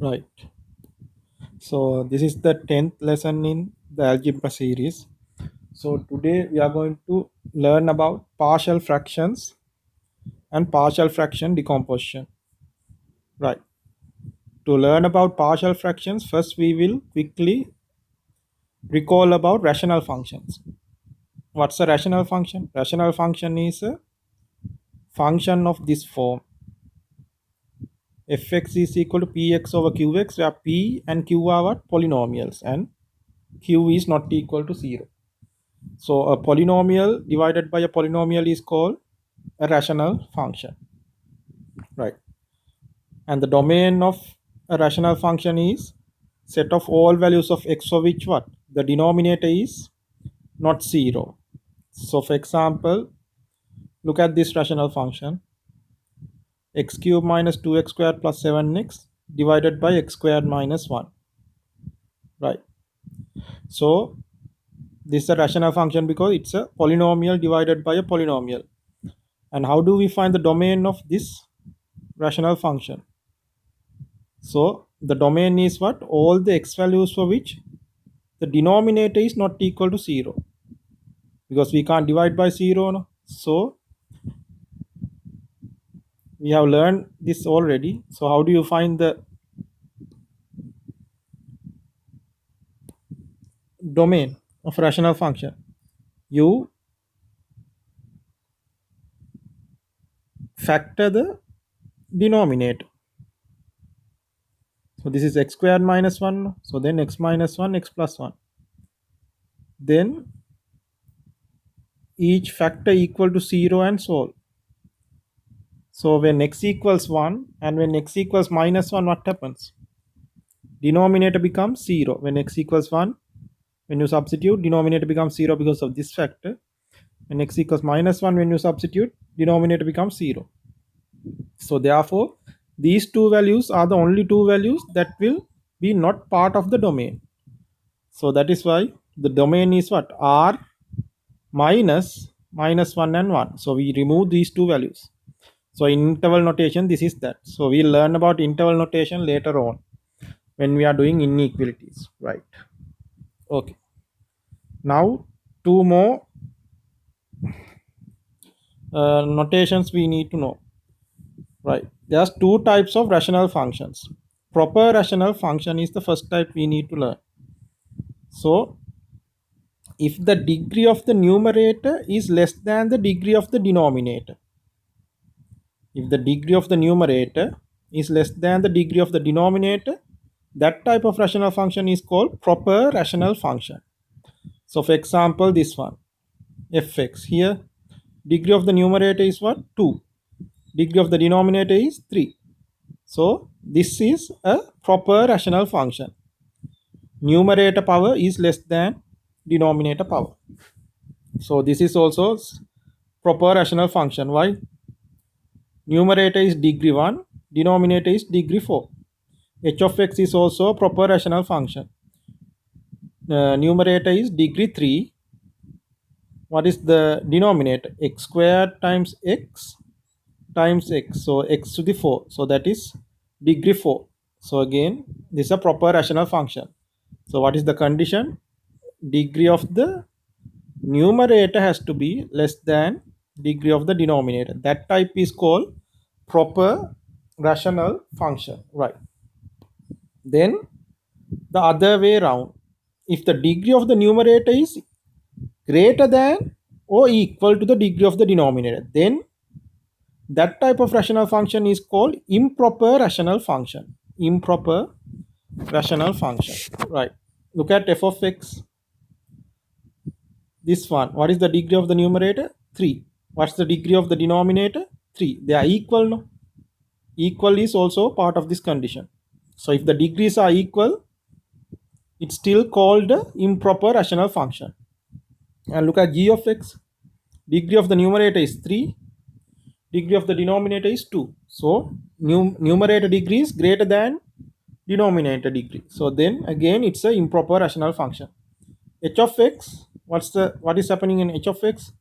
Right. So this is the 10th lesson in the algebra series. So today we are going to learn about partial fractions and partial fraction decomposition. Right. To learn about partial fractions, first we will quickly recall about rational functions. What's a rational function? Rational function is a function of this form. Fx is equal to px over qx, where p and q are what? Polynomials, and q is not equal to 0. So a polynomial divided by a polynomial is called a rational function, right? And the domain of a rational function is set of all values of x for which what? The denominator is not 0. So for example, look at this rational function, x cubed minus 2x squared plus 7x divided by x squared minus 1, right? So this is a rational function because it's a polynomial divided by a polynomial. And how do we find the domain of this rational function? So the domain is what? All the x values for which the denominator is not equal to 0, because we can't divide by 0, no? So we have learned this already. So how do you find the domain of rational function? You factor the denominator. So this is x squared minus 1. So then x minus 1, x plus 1. Then each factor equal to 0 and solve. So when x equals 1 and when x equals minus 1, what happens? Denominator becomes 0. When x equals 1, when you substitute, denominator becomes 0 because of this factor. When x equals minus 1, when you substitute, denominator becomes 0. So therefore, these two values are the only two values that will be not part of the domain. So that is why the domain is what? R minus 1 and 1. So we remove these two values. So in interval notation, this is that. So we'll learn about interval notation later on when we are doing inequalities, right? Okay. Now two more notations we need to know, right? There's two types of rational functions. Proper rational function is the first type we need to learn. So if the degree of the numerator is less than the degree of the denominator, if the degree of the numerator is less than the degree of the denominator, that type of rational function is called proper rational function. So for example, this one, fx, here degree of the numerator is what? 2. Degree of the denominator is 3. So this is a proper rational function. Numerator power is less than denominator power. So this is also proper rational function. Why? Numerator is degree 1, denominator is degree 4. H of x is also a proper rational function. Numerator is degree 3. What is the denominator? X squared times x times x. So x to the 4. So that is degree 4. So again, this is a proper rational function. So what is the condition? Degree of the numerator has to be less than degree of the denominator. That type is called proper rational function, right? Then the other way around, if the degree of the numerator is greater than or equal to the degree of the denominator, then that type of rational function is called improper rational function. Improper rational function, right? Look at f of x. This one, what is the degree of the numerator? 3. What's the degree of the denominator? 3. They are equal, no? Equal is also part of this condition. So if the degrees are equal, it's still called the improper rational function. And look at g of x. Degree of the numerator is 3. Degree of the denominator is 2. So numerator degree is greater than denominator degree. So then again it's an improper rational function. H of x, what is happening in h of x?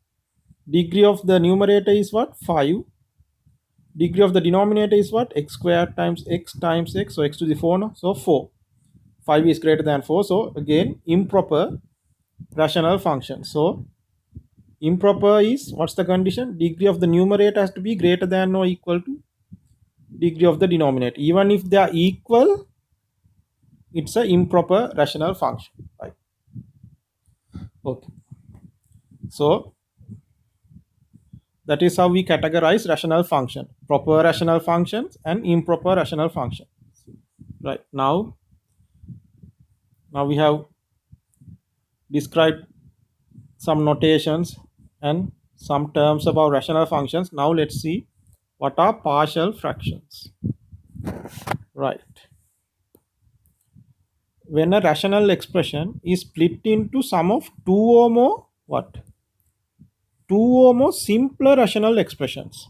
Degree of the numerator is what? 5. Degree of the denominator is what? X squared times x, so x to the 4, no? So 4. 5 is greater than 4, so again improper rational function. So improper is, what's the condition? Degree of the numerator has to be greater than or equal to degree of the denominator. Even if they are equal, it's an improper rational function, right? Okay, so that is how we categorize rational function: proper rational functions and improper rational function. Right, now we have described some notations and some terms about rational functions. Now let's see what are partial fractions. Right, when a rational expression is split into sum of two or more what? Two or more simpler rational expressions.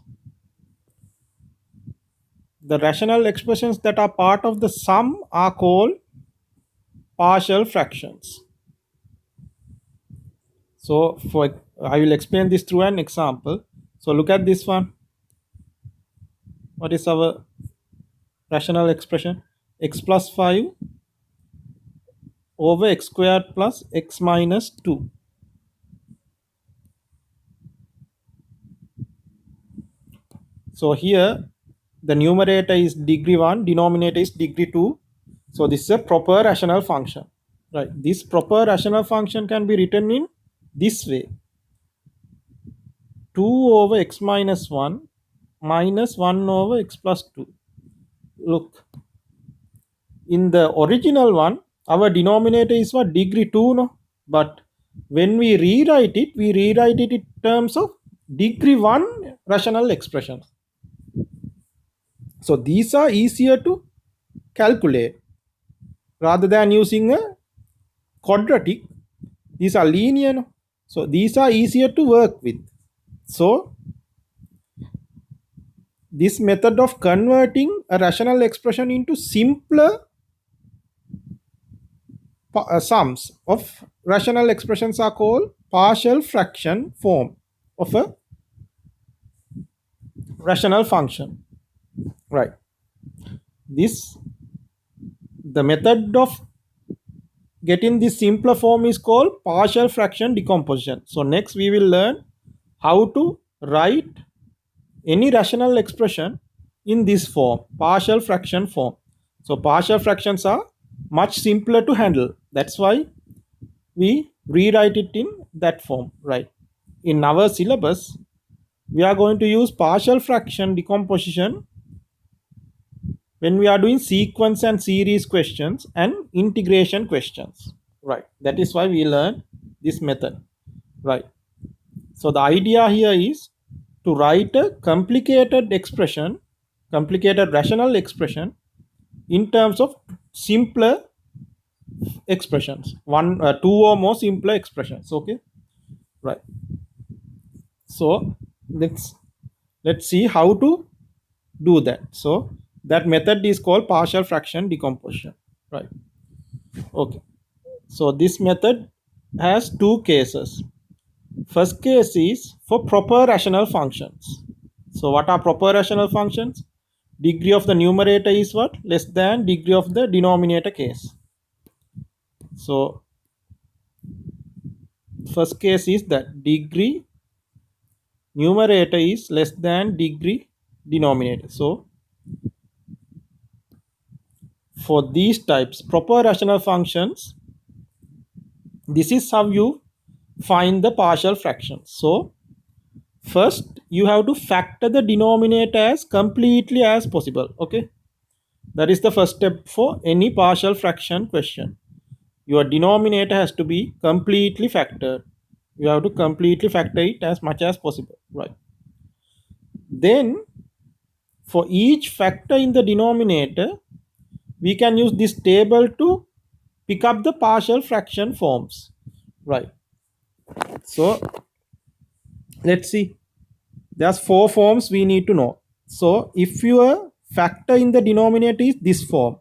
The rational expressions that are part of the sum are called partial fractions. So I will explain this through an example. So look at this one. What is our rational expression? X plus 5 over x squared plus x minus 2. So here the numerator is degree 1, denominator is degree 2. So this is a proper rational function. Right. This proper rational function can be written in this way: 2 over x minus 1 minus 1 over x plus 2. Look, in the original one, our denominator is what? Degree 2, no? But when we rewrite it in terms of degree 1 rational expressions. So these are easier to calculate rather than using a quadratic. These are linear, no? So these are easier to work with. So this method of converting a rational expression into simpler sums of rational expressions are called partial fraction form of a rational function. Right. The method of getting this simpler form is called partial fraction decomposition. So next we will learn how to write any rational expression in this form, partial fraction form. So partial fractions are much simpler to handle. That's why we rewrite it in that form, right? In our syllabus, we are going to use partial fraction decomposition when we are doing sequence and series questions and integration questions, right? That is why we learn this method, right? So the idea here is to write a complicated rational expression in terms of simpler expressions, two or more simpler expressions. Okay, right? So let's see how to do that. So that method is called partial fraction decomposition, right? Okay, so this method has two cases. First case is for proper rational functions. So what are proper rational functions? Degree of the numerator is what? Less than degree of the denominator case. So first case is that degree numerator is less than degree denominator. So for these types proper rational functions, this is how you find the partial fractions. So first you have to factor the denominator as completely as possible. Okay, that is the first step for any partial fraction question. Your denominator has to be completely factored. You have to completely factor it as much as possible, right? Then for each factor in the denominator, we can use this table to pick up the partial fraction forms, right? So let's see, there's 4 forms we need to know. So if your factor in the denominator is this form,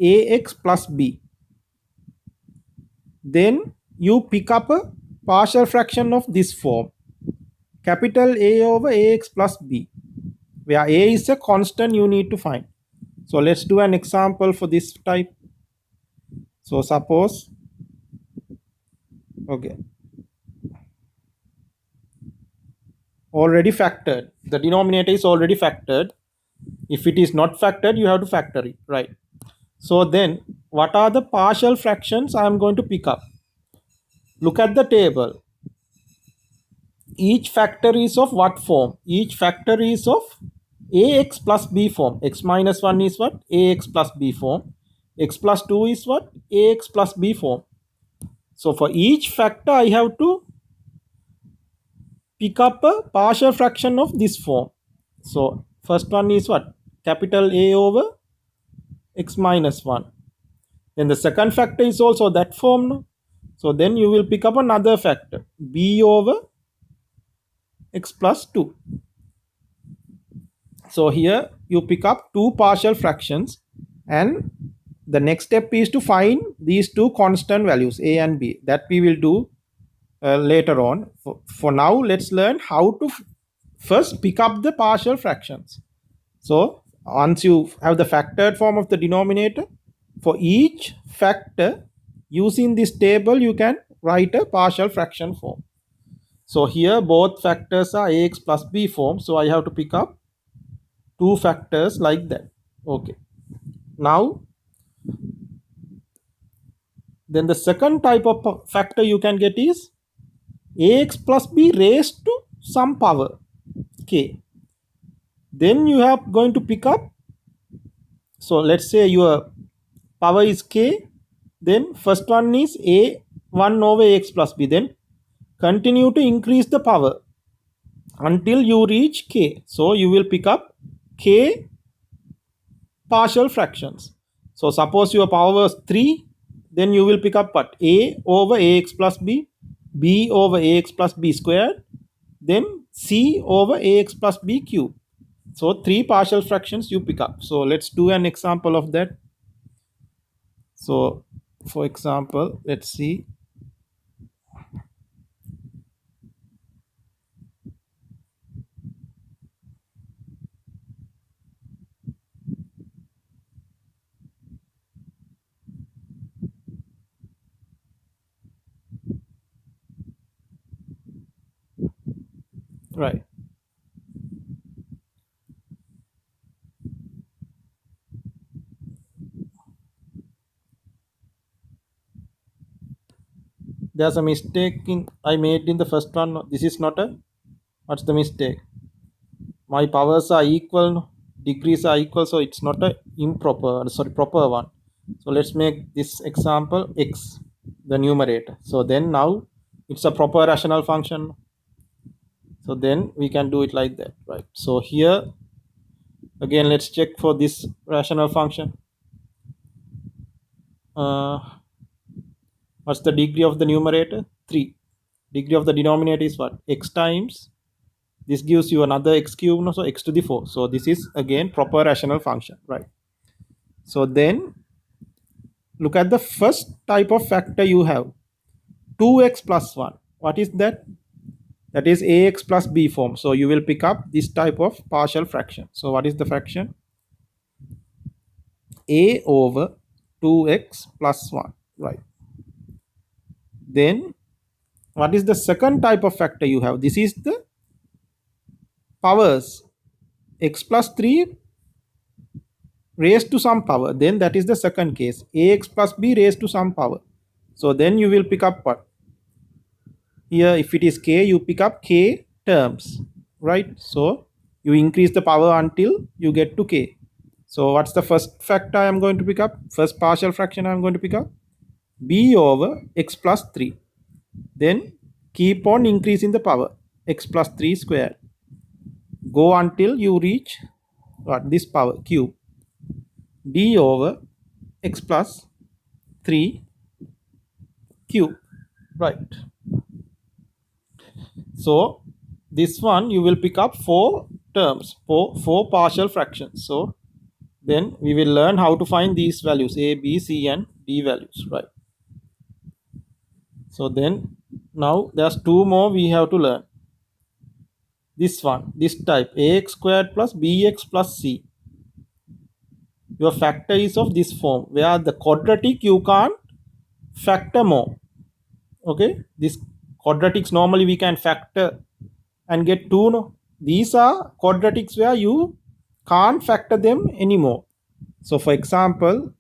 ax plus b, then you pick up a partial fraction of this form, capital A over ax plus b, where a is a constant you need to find. So let's do an example for this type. So suppose, okay, already factored, the denominator is already factored. If it is not factored, you have to factor it, right? So then what are the partial fractions I am going to pick up? Look at the table. Each factor is of what form? Each factor is of ax plus b form. X minus 1 is what? Ax plus b form. X plus 2 is what? Ax plus b form. So for each factor I have to pick up a partial fraction of this form. So first one is what? Capital A over x minus 1. Then the second factor is also that form. No? So then you will pick up another factor, b over x plus 2. So here you pick up two partial fractions, and the next step is to find these two constant values a and b. That we will do later on. For now, let's learn how to first pick up the partial fractions. So once you have the factored form of the denominator, for each factor using this table you can write a partial fraction form. So here both factors are ax plus b form, so I have to pick up two factors like that. Okay, now then the second type of factor you can get is ax plus b raised to some power k. Then you are going to pick up, so let's say your power is k, then first one is a 1 over ax plus b, then continue to increase the power until you reach k. So you will pick up k partial fractions. So suppose your power was 3, then you will pick up what? A over ax plus b, b over ax plus b squared, then c over ax plus b cube. So 3 partial fractions you pick up. So let's do an example of that. So for example, let's see. Right. There's a mistake I made in the first one. This is not a, what's the mistake? My powers are equal, degrees are equal, so it's not a proper one. So let's make this example x, the numerator. So then now it's a proper rational function. So then we can do it like that, right? So here again, let's check for this rational function. What's the degree of the numerator? 3. Degree of the denominator is what? X times, this gives you another x cube, no? So x to the 4. So this is again proper rational function, right? So then look at the first type of factor you have, 2x plus 1. What is that? That is ax plus b form. So you will pick up this type of partial fraction. So what is the fraction? A over 2x plus 1, right? Then what is the second type of factor you have? This is the powers, x plus 3 raised to some power. Then that is the second case, ax plus b raised to some power. So then you will pick up what? Here if it is k, you pick up k terms, right? So you increase the power until you get to k. So what's the first factor I am going to pick up? First partial fraction I am going to pick up, b over x plus 3. Then keep on increasing the power, x plus 3 squared. Go until you reach what? This power cube, d over x plus 3 cube, right? So this one you will pick up 4 terms, four partial fractions. So then we will learn how to find these values, a, b, c and d values, right? So then now there's 2 more we have to learn. this one, this type ax squared plus bx plus c, your factor is of this form, where the quadratic you can't factor more. Okay, this quadratics normally we can factor and get 2, no, these are quadratics where you can't factor them anymore. So for example,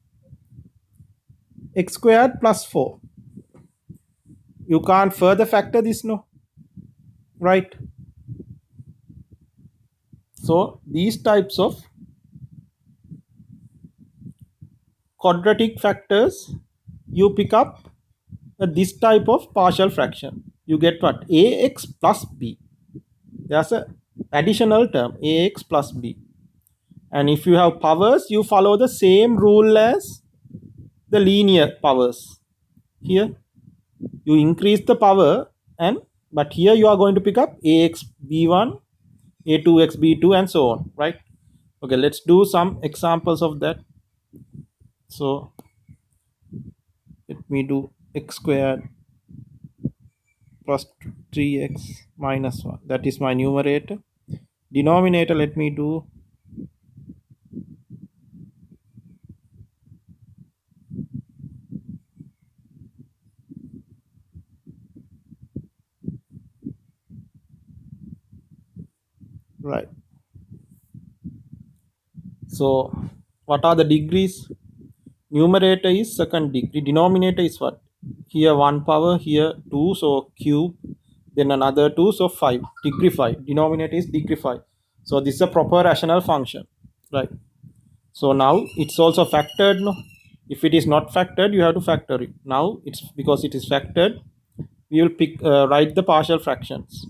x squared plus 4, you can't further factor this, no, right? So these types of quadratic factors, you pick up this type of partial fraction, you get what, ax plus b, there's a additional term ax plus b. And if you have powers, you follow the same rule as the linear powers. Here you increase the power, and but here you are going to pick up ax b1, a2x b2 and so on, right? Okay, let's do some examples of that. So let me do x squared plus 3x minus 1, that is my numerator. Denominator, let me do right. So what are the degrees? Numerator is second degree, denominator is what, here 1 power, here 2, so cube, then another 2, so 5, degree 5, denominator is degree 5. So this is a proper rational function, right? So now it's also factored, no, if it is not factored you have to factor it. Now it's because it is factored, we will write the partial fractions.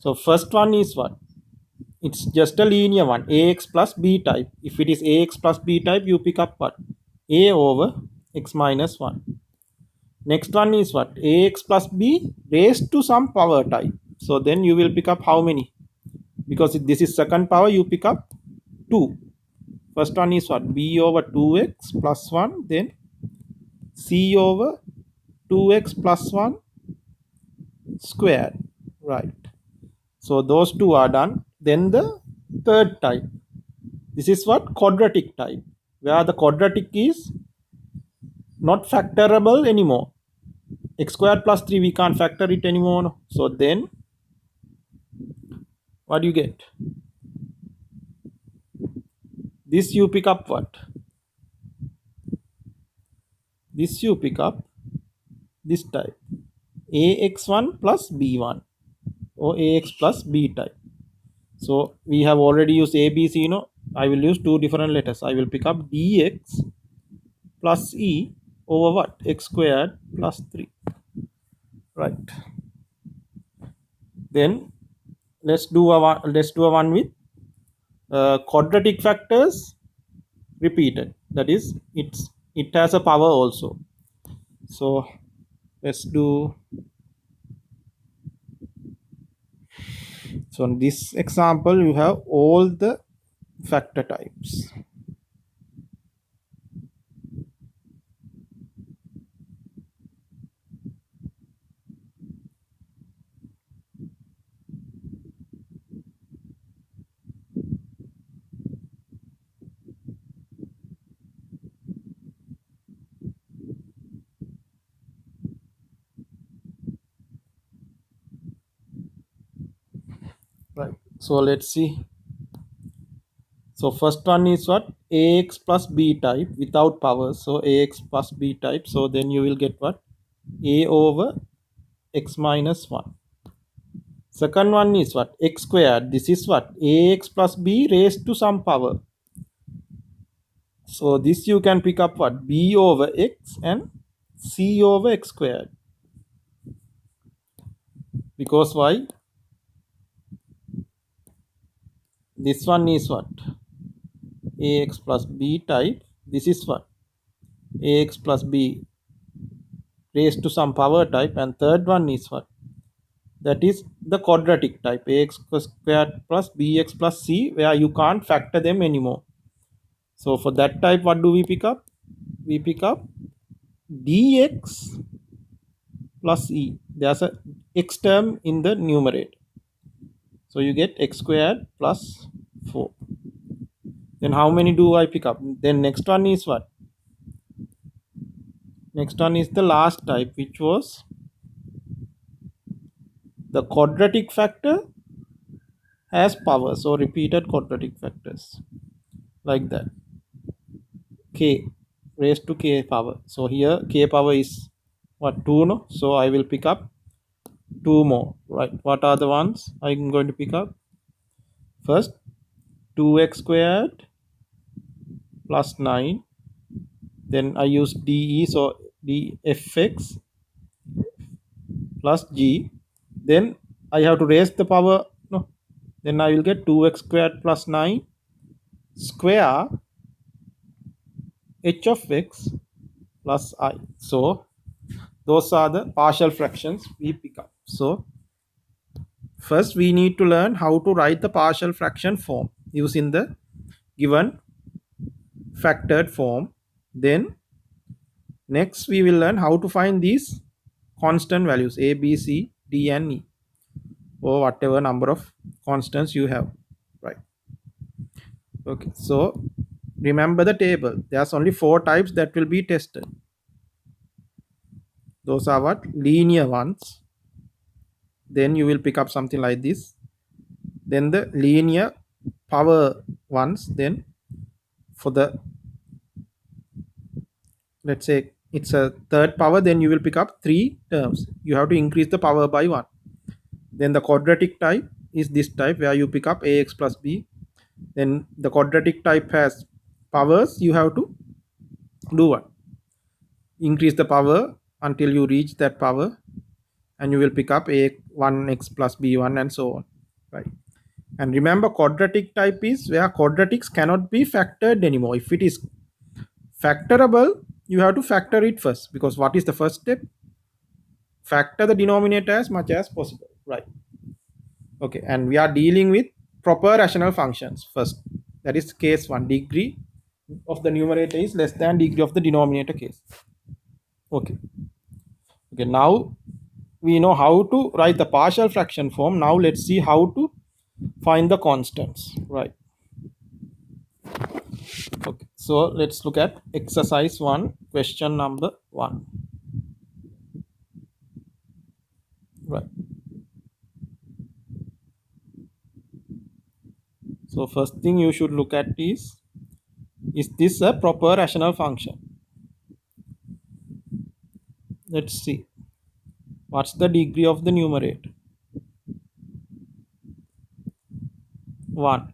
So first one is what, it's just a linear one, ax plus b type. If it is ax plus b type, you pick up what, a over x minus 1. Next one is what, ax plus b raised to some power type. So then you will pick up how many, because this is second power, you pick up 2. First one is what, b over 2x plus 1, then c over 2x plus 1 squared, right? So those two are done. Then the third type, this is what, quadratic type, where the quadratic is not factorable anymore. X squared plus 3, we can't factor it anymore, no? So then what do you get? This you pick up what, this you pick up this type, ax1 plus b1 or ax plus b type. So we have already used a, b, c, no, I will use two different letters. I will pick up dx plus e over what, x squared plus 3, right? Then let's do a one with quadratic factors repeated, that is it has a power also. So let's do, so in this example you have all the factor types. Right, so let's see. So first one is what, ax plus b type without power, so ax plus b type. So then you will get what, a over x minus 1. Second one is what, x squared, this is what, ax plus b raised to some power. So this you can pick up what, b over x and c over x squared. Because why, this one is what, ax plus b type, this is what, ax plus b raised to some power type, and third one is what, that is the quadratic type, ax squared plus bx plus c, where you can't factor them anymore. So for that type, what do we pick up, we pick up dx plus e, there's a x term in the numerator, So you get x squared plus 4. Then how many do I pick up? Then next one is what? Next one is the last type, which was the quadratic factor has power. So repeated quadratic factors like that. K raised to k power. So here k power is what, 2, no? So I will pick up 2 more, right? What are the ones I'm going to pick up? First, 2x squared plus 9. Then I use dE, so dfx plus g. Then I have to raise the power, no? Then I will get 2x squared plus 9 square h of x plus I. So those are the partial fractions we pick up. So first we need to learn how to write the partial fraction form using the given factored form. Then next we will learn how to find these constant values a, b, c, d and e, or whatever number of constants you have, right? Okay, so remember the table. There's only 4 types that will be tested. Those are what? Linear ones. Then you will pick up something like this. Then the linear power ones. Then for the, let's say it's a third power, then you will pick up 3 terms. You have to increase the power by 1. Then the quadratic type is this type where you pick up ax plus b. Then the quadratic type has powers. You have to do what? Increase the power until you reach that power, and you will pick up a1x plus b1 and so on, right? And remember, quadratic type is where quadratics cannot be factored anymore. If it is factorable, you have to factor it first, because what is the first step? Factor the denominator as much as possible, right? Okay, and we are dealing with proper rational functions first. That is case 1. Degree of the numerator is less than degree of the denominator case. Okay, now we know how to write the partial fraction form. Now let's see how to find the constants, right? Okay, so let's look at exercise 1, question number 1, right? So first thing you should look at is this a proper rational function? Let's see. What's the degree of the numerator? 1.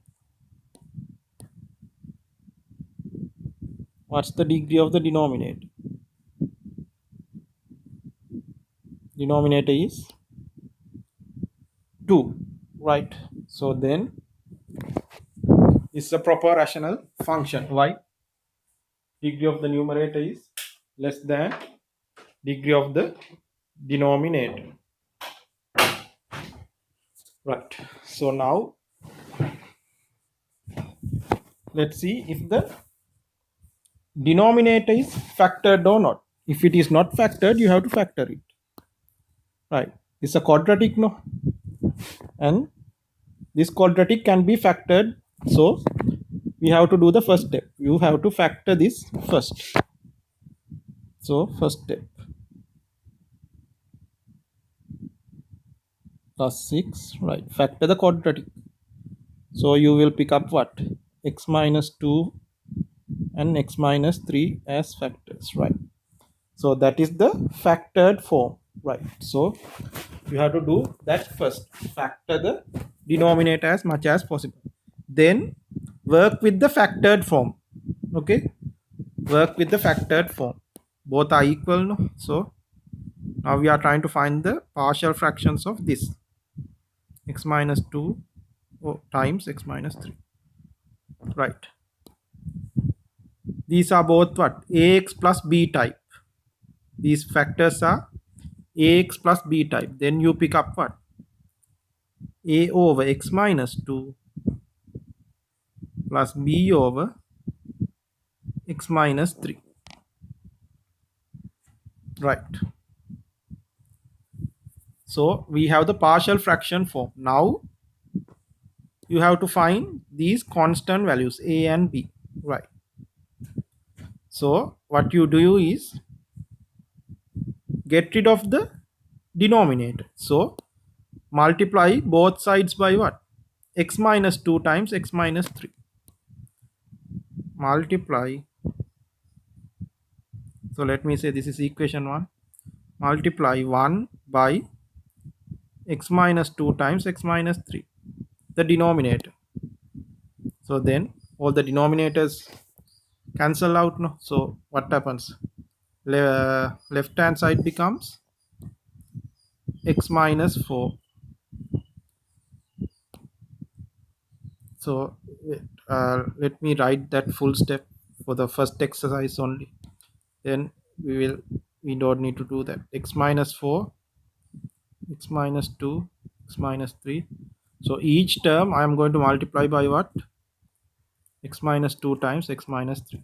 What's the degree of the denominator? Denominator is 2, right? So then it's a proper rational function. Why? Degree of the numerator is less than degree of the denominator, right? So now let's see if the denominator is factored or not. If it is not factored, you have to factor it, right? It's a quadratic, no? And this quadratic can be factored. So we have to do the first step. You have to factor this first. So first step, plus 6, right? Factor the quadratic. So you will pick up what? X minus 2 and x minus 3 as factors, right? So that is the factored form, right? So you have to do that first. Factor the denominator as much as possible. Then work with the factored form. Okay, work with the factored form. Both are equal, no? So now we are trying to find the partial fractions of this. X minus 2 times x minus 3, right? These are both what? Ax plus b type. These factors are ax plus b type. Then you pick up what? A over x minus 2 plus b over x minus 3, right? So we have the partial fraction form. Now you have to find these constant values a and b, right? So what you do is get rid of the denominator. So multiply both sides by what? X minus 2 times x minus 3. Multiply. So let me say this is equation 1. Multiply 1 by x minus 2 times x minus 3. The denominator. So then all the denominators cancel out. No? So what happens? Left hand side becomes x minus 4. So let me write that full step for the first exercise only. Then we don't need to do that. X minus 4, x minus 2, x minus 3. So each term I am going to multiply by what? X minus 2 times x minus 3.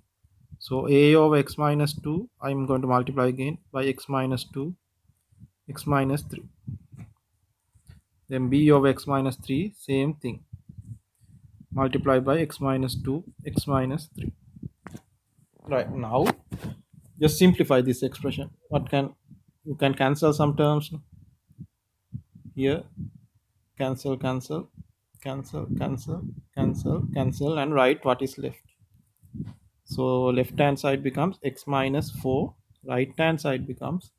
So a over x minus 2 I am going to multiply again by x minus 2, x minus 3. Then b over x minus 3, same thing, multiply by x minus 2, x minus 3. Right, now just simplify this expression. What can you can cancel some terms here, cancel, cancel, cancel, cancel, cancel, cancel, and write what is left. So left hand side becomes x minus 4, right hand side becomes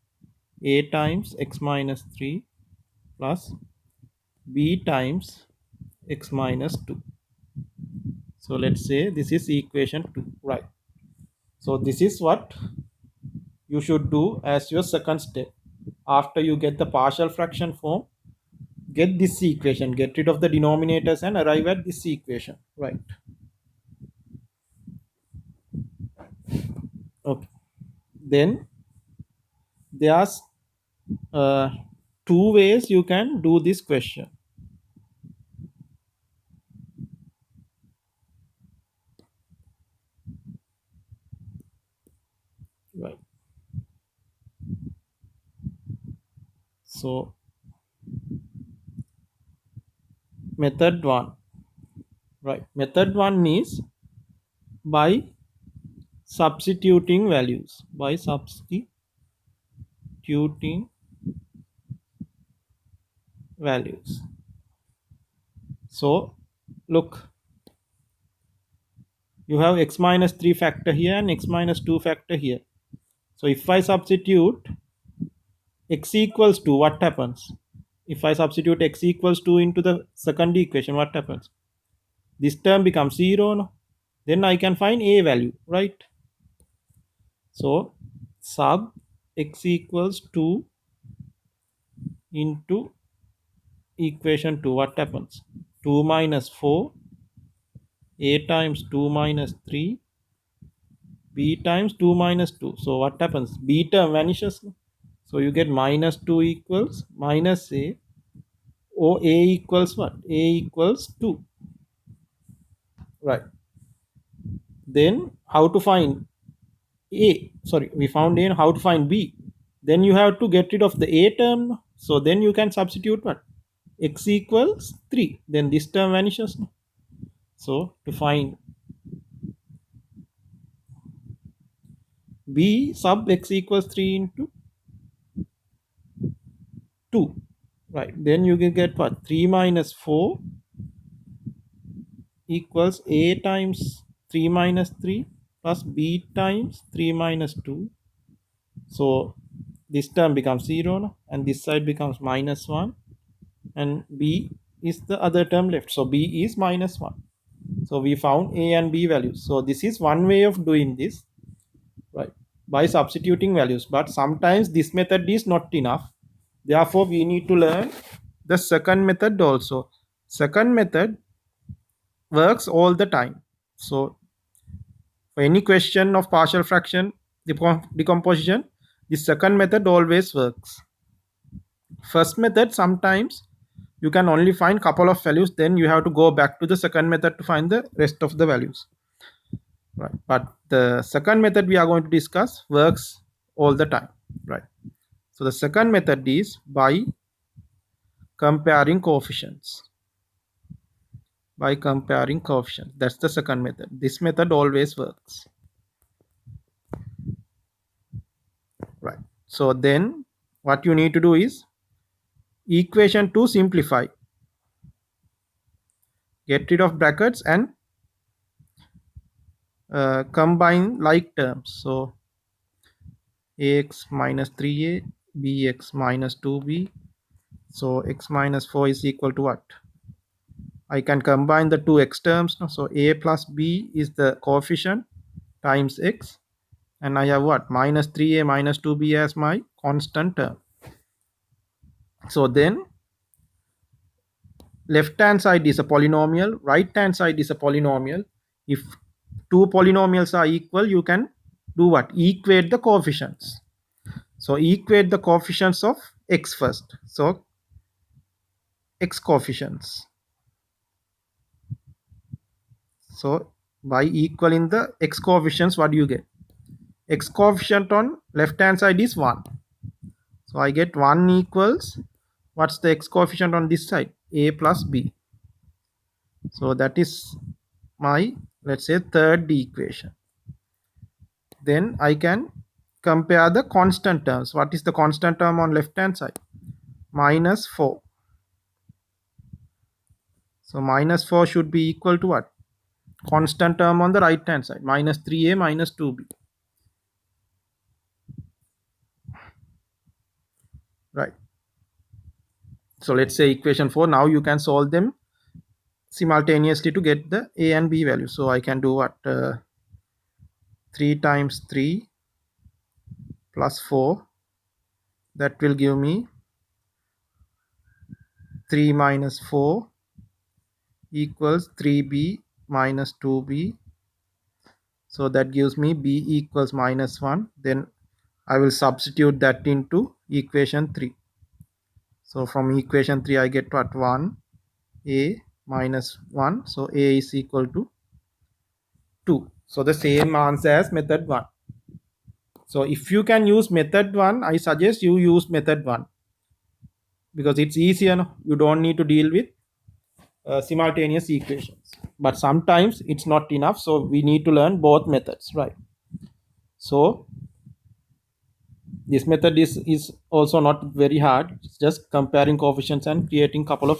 a times x minus 3 plus b times x minus 2. So let's say this is equation 2, right? So this is what you should do as your second step. After you get the partial fraction form, get this equation, get rid of the denominators and arrive at this equation, right? Okay, then there's two ways you can do this question. Right, so method 1, right? Method 1 is by substituting values, by substituting values. So look, you have x minus 3 factor here and x minus 2 factor here. So if I substitute x equals 2, what happens? If I substitute x equals 2 into the second equation, what happens? This term becomes 0, no? Then I can find a value, right? So sub x equals 2 into equation 2, what happens? 2 minus 4, a times 2 minus 3, b times 2 minus 2. So what happens? B term vanishes. So you get minus 2 equals minus a, or a equals what? A equals 2. Right. Then how to find a? Sorry, we found a. How to find b? Then you have to get rid of the a term. So then you can substitute what? X equals 3. Then this term vanishes. So to find b sub x equals 3 into 2. Right. Then you can get what? 3 minus 4 equals a times 3 minus 3 plus b times 3 minus 2. So this term becomes 0, no? And this side becomes minus 1, and b is the other term left. So b is minus 1. So we found a and b values. So this is one way of doing this, right, by substituting values. But sometimes this method is not enough. Therefore we need to learn the second method also. Second method works all the time. So for any question of partial fraction decomposition, the second method always works. First method, sometimes you can only find couple of values, then you have to go back to the second method to find the rest of the values, right? But the second method we are going to discuss works all the time, right? So the second method is by comparing coefficients. by comparing coefficients. That's the second method. This method always works. Right. So then what you need to do is equation 2 simplify. Get rid of brackets and combine like terms. So ax minus 3a, bx minus 2b. So x minus 4 is equal to what? I can combine the two x terms. So a plus b is the coefficient times x. And I have what? Minus 3a minus 2b as my constant term. So then left hand side is a polynomial, right hand side is a polynomial. If two polynomials are equal, you can do what? Equate the coefficients. So equate the coefficients of x first. So x coefficients. So by equaling the x coefficients, what do you get? X coefficient on left hand side is 1. So I get 1 equals, what's the x coefficient on this side? A plus b. So that is my, let's say, third equation. Then I can compare the constant terms. What is the constant term on left hand side? Minus 4. So minus 4 should be equal to what? Constant term on the right hand side, minus 3a minus 2b. Right. So let's say equation 4. Now you can solve them simultaneously to get the a and b value. So I can do what? 3 times 3 plus 4. That will give me 3 minus 4 equals 3b minus 2b. So that gives me b equals minus 1. Then I will substitute that into equation 3. So from equation 3 I get what? 1 a minus 1. So a is equal to 2. So the same answer as method 1. So if you can use method 1, I suggest you use method 1 because it's easier. No? You don't need to deal with simultaneous equations. But sometimes it's not enough. So we need to learn both methods, right? So this method is also not very hard. It's just comparing coefficients and creating couple of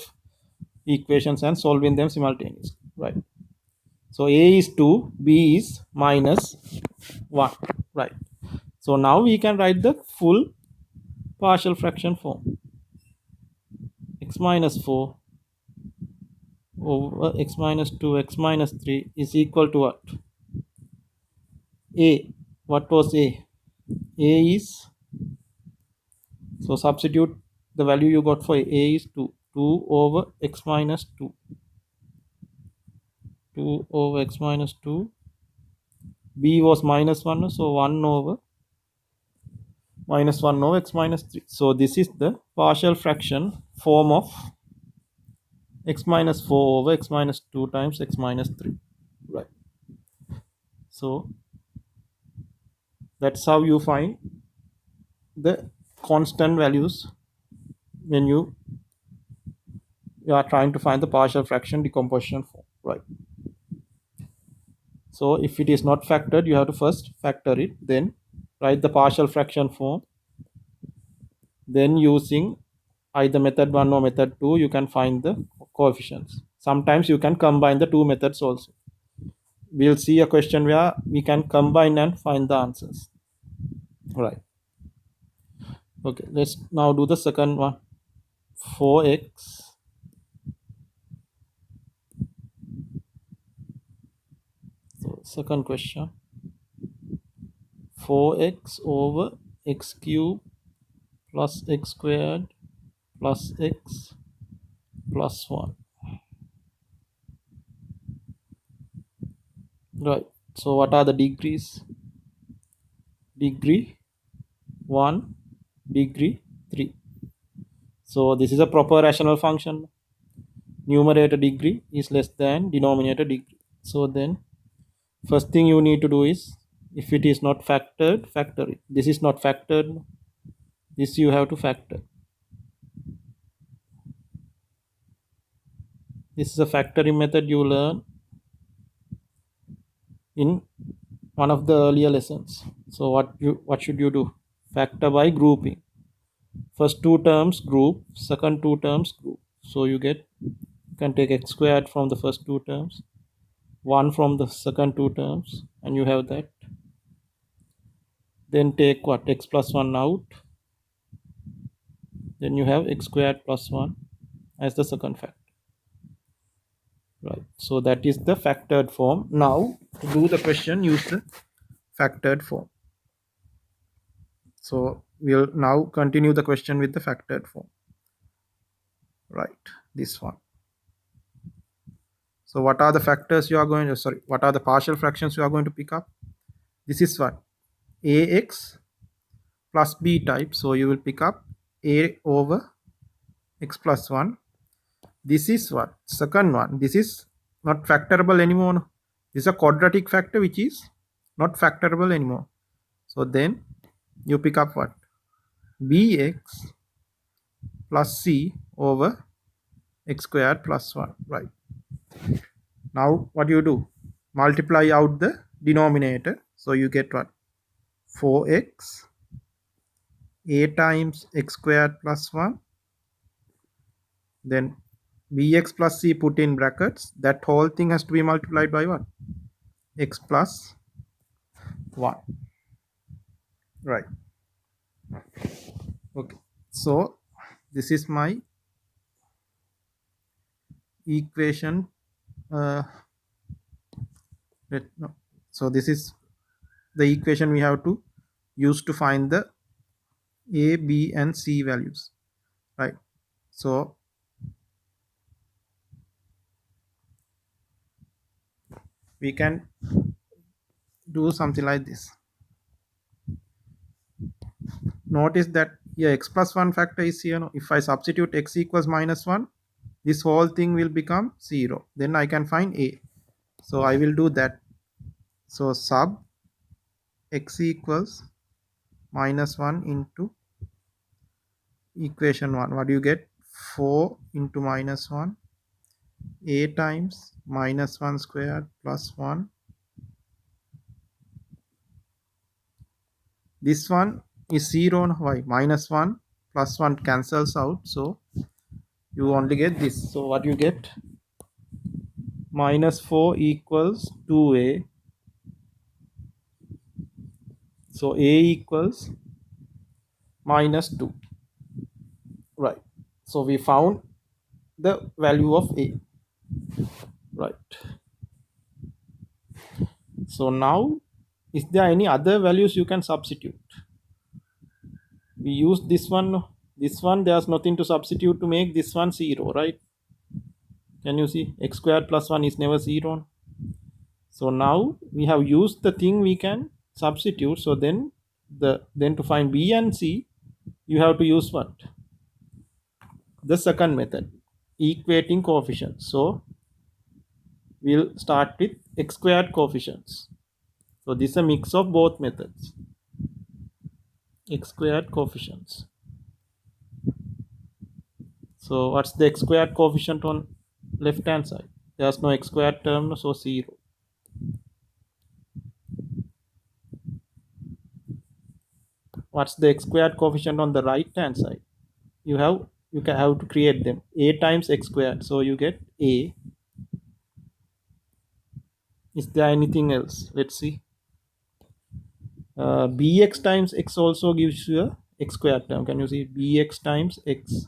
equations and solving them simultaneously, right? So a is 2, b is minus 1, right? So now we can write the full partial fraction form. X minus 4 over x minus 2, x minus 3 is equal to what? A. What was A? A is, so substitute the value you got for A is 2. 2 over x minus 2. 2 over x minus 2. B was minus 1, so 1 over minus 1 over x minus 3. So this is the partial fraction form of x minus 4 over x minus 2 times x minus 3, right? So that's how you find the constant values when you are trying to find the partial fraction decomposition form, right? So if it is not factored, you have to first factor it, then write the partial fraction form. Then using either method 1 or method 2, you can find the coefficients. Sometimes you can combine the two methods also. We'll see a question where we can combine and find the answers, right? Okay, let's now do the second one. 4x so second question, 4x over x cubed plus x squared plus x plus 1, right? So what are the degrees? Degree 1, degree 3. So this is a proper rational function. Numerator degree is less than denominator degree. So then first thing you need to do is, if it is not factored, factor it. This is not factored, this you have to factor. This is a factoring method you learn in one of the earlier lessons. So what should you do? Factor by grouping. First two terms group, second two terms group. So you can take x squared from the first two terms, 1 from the second two terms, and you have that. Then take what? X plus 1 out. Then you have x squared plus 1 as the second factor. Right. So that is the factored form. Now to do the question, use the factored form. So we'll now continue the question with the factored form. Right. This one. So what are the factors you are going to, sorry, what are the partial fractions you are going to pick up? This is what? Ax plus b type. So you will pick up a over x plus 1. This is what? Second one. This is not factorable anymore. No? This is a quadratic factor which is not factorable anymore. So then you pick up what? Bx plus c over x squared plus 1. Right. Now what you do? Multiply out the denominator. So you get what? 4x a times x squared plus 1. Then bx plus c put in brackets. That whole thing has to be multiplied by what? X plus 1. Right. Okay. So this is my equation. No. So this is the equation we have to use to find the a, b, and c values. Right. So we can do something like this. Notice that here x plus 1 factor is here. No? If I substitute x equals minus 1, this whole thing will become 0. Then I can find a. So I will do that. So sub x equals minus 1 into equation 1. What do you get? 4 into minus 1 a times minus 1 squared plus 1. This one is 0. Why? Minus 1 plus 1 cancels out. So you only get this. So what you get? Minus 4 equals 2a. So a equals minus 2. Right. So we found the value of a. Right. So now, is there any other values you can substitute? We use this one. This one, there's nothing to substitute to make this one 0, right? Can you see? X squared plus 1 is never 0. So now we have used the thing we can substitute. So then to find b and c, you have to use what? The second method, equating coefficients. So we'll start with x squared coefficients. So this is a mix of both methods. X squared coefficients. So what's the x squared coefficient on left hand side? There's no x squared term, so 0. What's the x squared coefficient on the right hand side? You can have to create them. A times x squared. So you get a. Is there anything else? Let's see. Bx times x also gives you a x squared term. Can you see? Bx times x.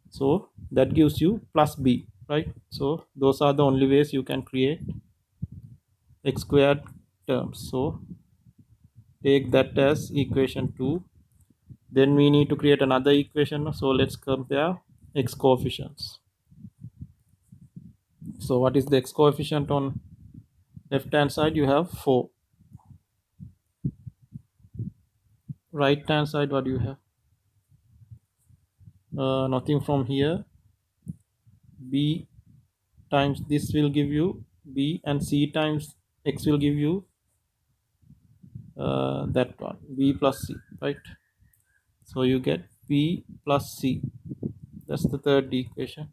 So that gives you plus b, right? So those are the only ways you can create x squared terms. So take that as equation 2. Then we need to create another equation. So let's compare x coefficients. So what is the x coefficient on left hand side? You have 4. Right hand side, what do you have? Nothing from here. B times this will give you b, and c times x will give you that one, b plus c, right? So you get b plus c. That's the third equation.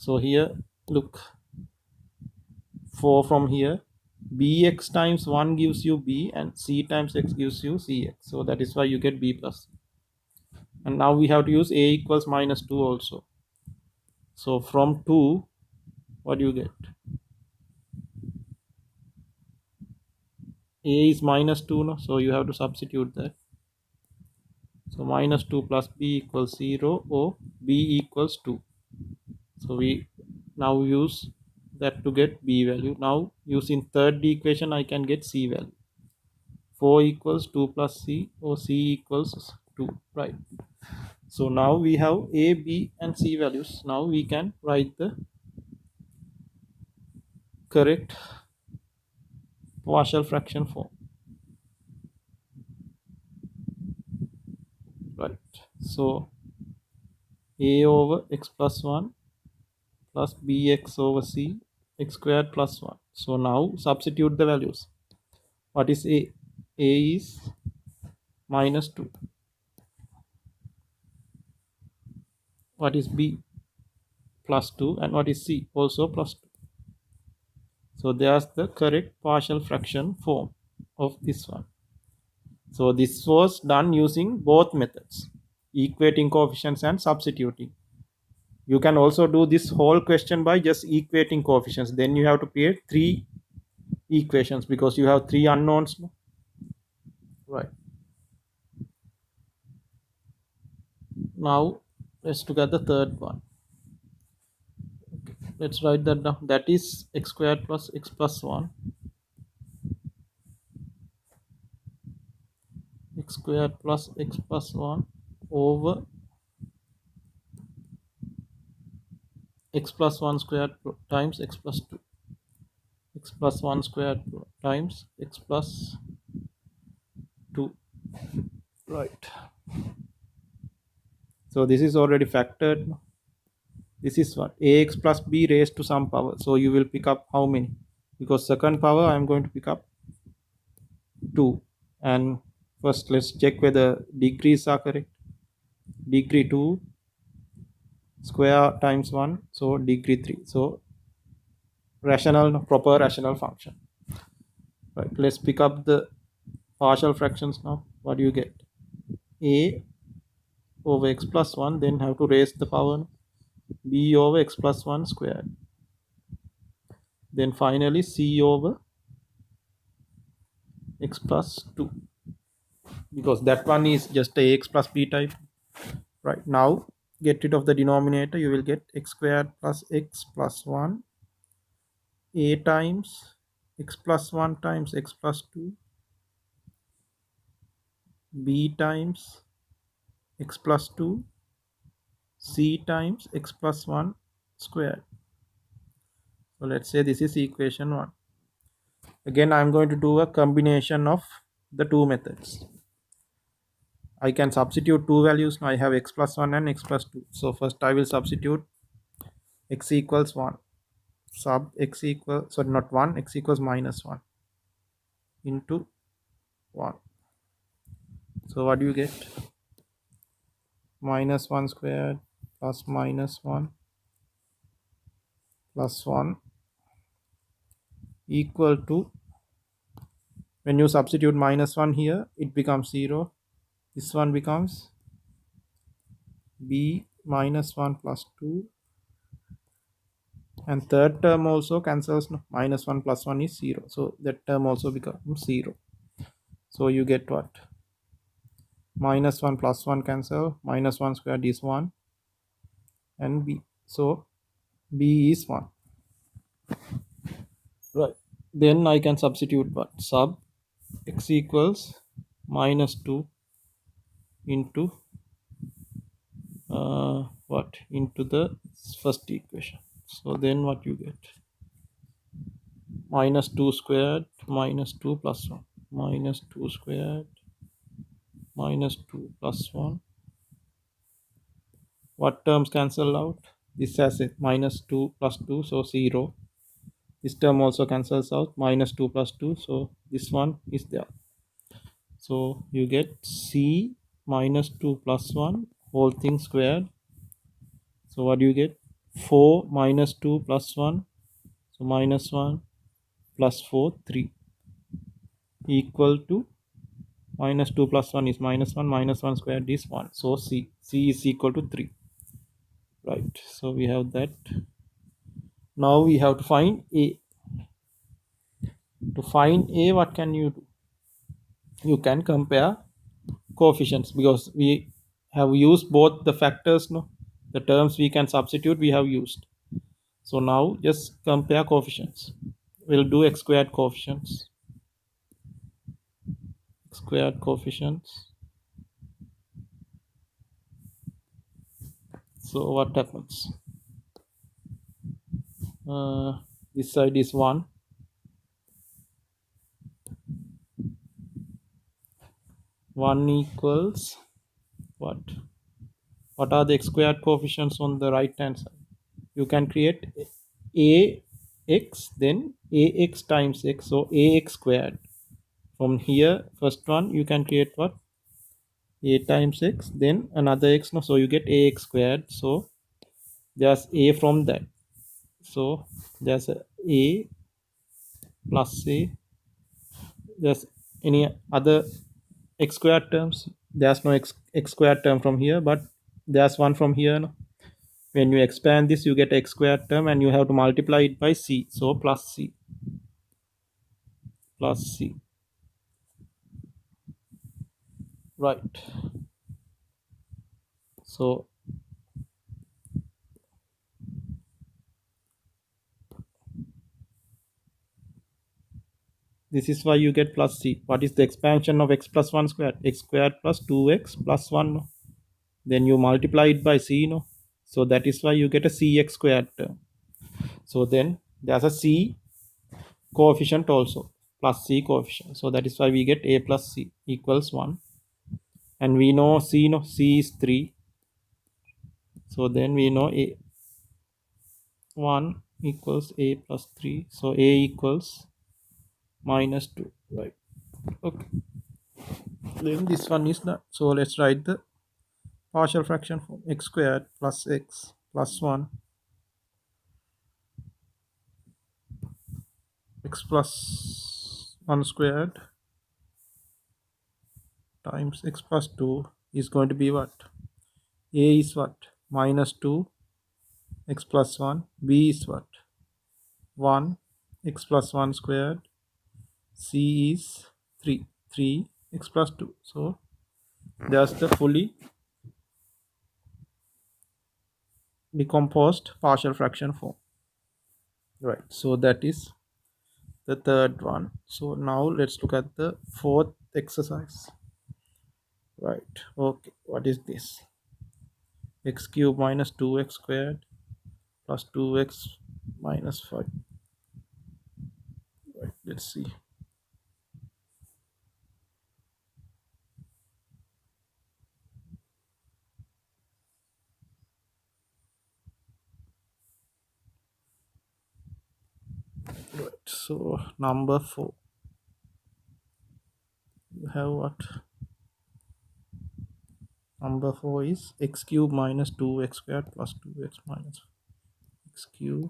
So here look, 4 from here, bx times 1 gives you b and c times x gives you cx, so that is why you get b plus. And now we have to use a equals minus 2 also. So from 2, what do you get? A is minus 2, no? So you have to substitute that. So minus 2 plus b equals 0 or b equals 2. So we now use that to get b value. Now using third equation I can get c value. 4 equals 2 plus c or c equals 2, right? So now we have a, b and c values. Now we can write the correct partial fraction form, right? So a over x plus 1 plus bx over c x squared plus 1. So now substitute the values. What is a? A is minus 2. What is b? Plus 2. And what is c? Also plus 2. So there's the correct partial fraction form of this one. So this was done using both methods, equating coefficients and substituting. You can also do this whole question by just equating coefficients. Then you have to create 3 equations because you have 3 unknowns, right? Now let's look at the third one. Okay, let's write that down. That is x squared plus x plus 1, x squared plus x plus 1 over x plus 1 squared times x plus 2, x plus 1 squared times x plus 2, right? So this is already factored. This is what? Ax plus b raised to some power. So you will pick up how many? Because second power I am going to pick up 2. And first let's check whether degrees are correct. Degree 2 square times 1, so degree 3. So rational, proper rational function, right? Let's pick up the partial fractions now. What do you get? A over x plus 1, then have to raise the power, b over x plus 1 squared, then finally c over x plus 2, because that one is just a x plus b type, right? Now get rid of the denominator, you will get x squared plus x plus 1 a times x plus 1 times x plus 2 b times x plus 2 c times x plus 1 squared. So let's say this is equation 1. Again I am going to do a combination of the two methods. I can substitute two values. Now I have x plus 1 and x plus 2. So first I will substitute x equals 1 sub x equals, sorry, not 1, x equals minus 1 into 1. So what do you get? Minus 1 squared plus minus 1 plus 1 equal to, when you substitute minus 1 here, it becomes 0. This one becomes b minus 1 plus 2. And third term also cancels. No? Minus 1 plus 1 is 0. So that term also becomes 0. So you get what? Minus 1 plus 1 cancel. Minus 1 squared is 1. And b. So b is 1. Right. Then I can substitute what? Sub x equals minus 2 into what? Into the first equation. So then what you get? Minus 2 squared minus 2 plus 1. Minus 2 squared minus 2 plus 1. What terms cancel out? This has a minus 2 plus 2, so 0. This term also cancels out, minus 2 plus 2, so this one is there. So you get c minus 2 plus 1 whole thing squared. So what do you get? 4 minus 2 plus 1, so minus 1 plus 4, 3, equal to minus 2 plus 1 is minus 1 squared is 1, so c is equal to 3, right? So we have that. Now we have to find a. To find a, what can you do? You can compare coefficients, because we have used both the factors, no, the terms we can substitute we have used. So now just compare coefficients. We'll do x squared coefficients. Squared coefficients. So what happens? This side is 1. 1 equals what? What are the x squared coefficients on the right hand side? You can create ax, then ax times x, so ax squared. From here, first one you can create what? A times x, then another x, no, so you get ax squared. So there's a from that, so there's a plus a. There's any other x squared terms? There's no x squared term from here, but there's one from here, no? When you expand this, you get x squared term, and you have to multiply it by c, so plus c, right? So this is why you get plus c. What is the expansion of x plus 1 squared? X squared plus 2x plus 1, no? Then you multiply it by c, no? So that is why you get a cx squared term. So then there's a c coefficient also, plus c coefficient. So that is why we get a plus c equals 1. And we know c, no, c is 3. So then we know a 1 equals a plus 3. So a equals minus 2, right? Okay. Then this one is done. So let's write the partial fraction form. X squared plus x plus 1, x plus 1 squared times x plus 2 is going to be what? A is what? Minus 2 x plus 1. B is what? 1 x plus 1 squared. C is 3 x plus 2. So there's the fully decomposed partial fraction form, right? So that is the third one. So now let's look at the fourth exercise, right? Okay, what is this? X cubed minus 2x squared plus 2x minus 5, right? Let's see. Right, so number 4, you have what? Number 4 is x cubed minus 2x squared plus 2x minus 5. X cubed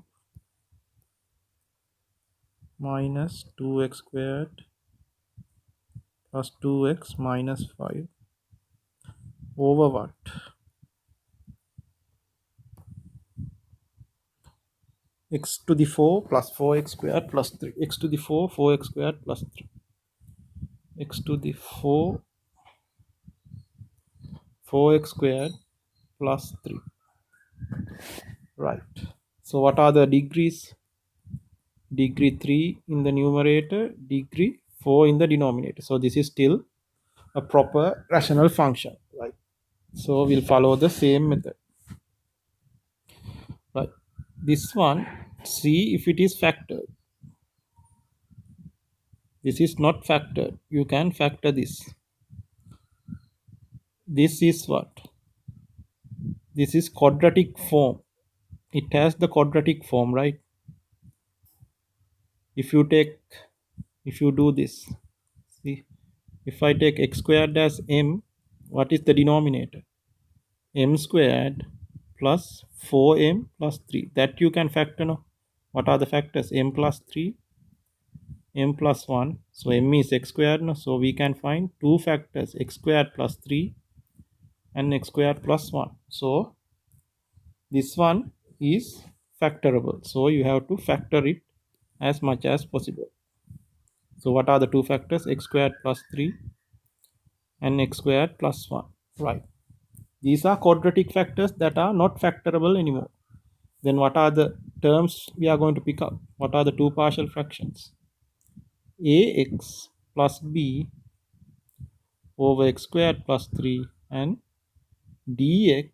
minus 2x squared plus 2x minus 5 over what? X to the 4 plus 4x squared plus 3. X to the 4, 4x squared plus 3. X to the 4, 4x squared plus 3. Right. So what are the degrees? Degree 3 in the numerator, degree 4 in the denominator. So this is still a proper rational function, right? So we'll follow the same method, right? This one, see if it is factored. This is not factored. You can factor this. This is what? This is quadratic form. It has the quadratic form, right? If you do this, see, if I take x squared as m, what is the denominator? M squared plus 4m plus 3. That you can factor now. What are the factors? M plus 3, m plus 1. So m is x squared now. So we can find two factors, x squared plus 3 and x squared plus 1. So this one is factorable. So you have to factor it as much as possible. So what are the two factors? X squared plus 3 and x squared plus 1. Right. These are quadratic factors that are not factorable anymore. Then what are the terms we are going to pick up? What are the two partial fractions? Ax plus b over x squared plus 3 and dx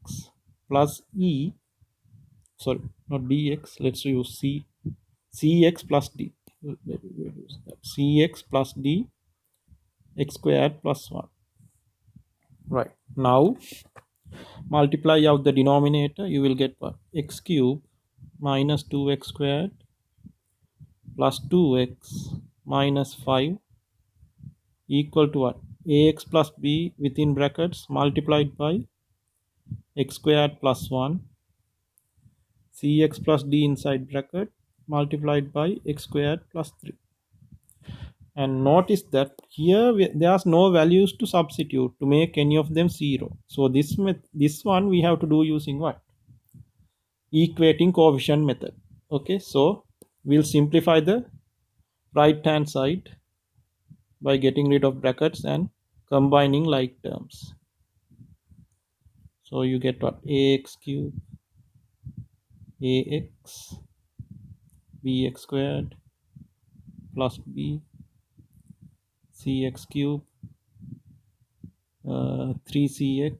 plus e, sorry, not dx, let's use c, cx plus d, cx plus d x squared plus 1. Right. Now multiply out the denominator, you will get what? X cube minus 2x squared plus 2x minus 5 equal to what? Ax plus b within brackets multiplied by x squared plus 1, cx plus d inside bracket multiplied by x squared plus 3. And notice that here there's no values to substitute to make any of them 0. So this one we have to do using what? Equating coefficient method. Okay, so we'll simplify the right hand side by getting rid of brackets and combining like terms. So you get what? Ax cube ax bx squared plus b cx cube 3cx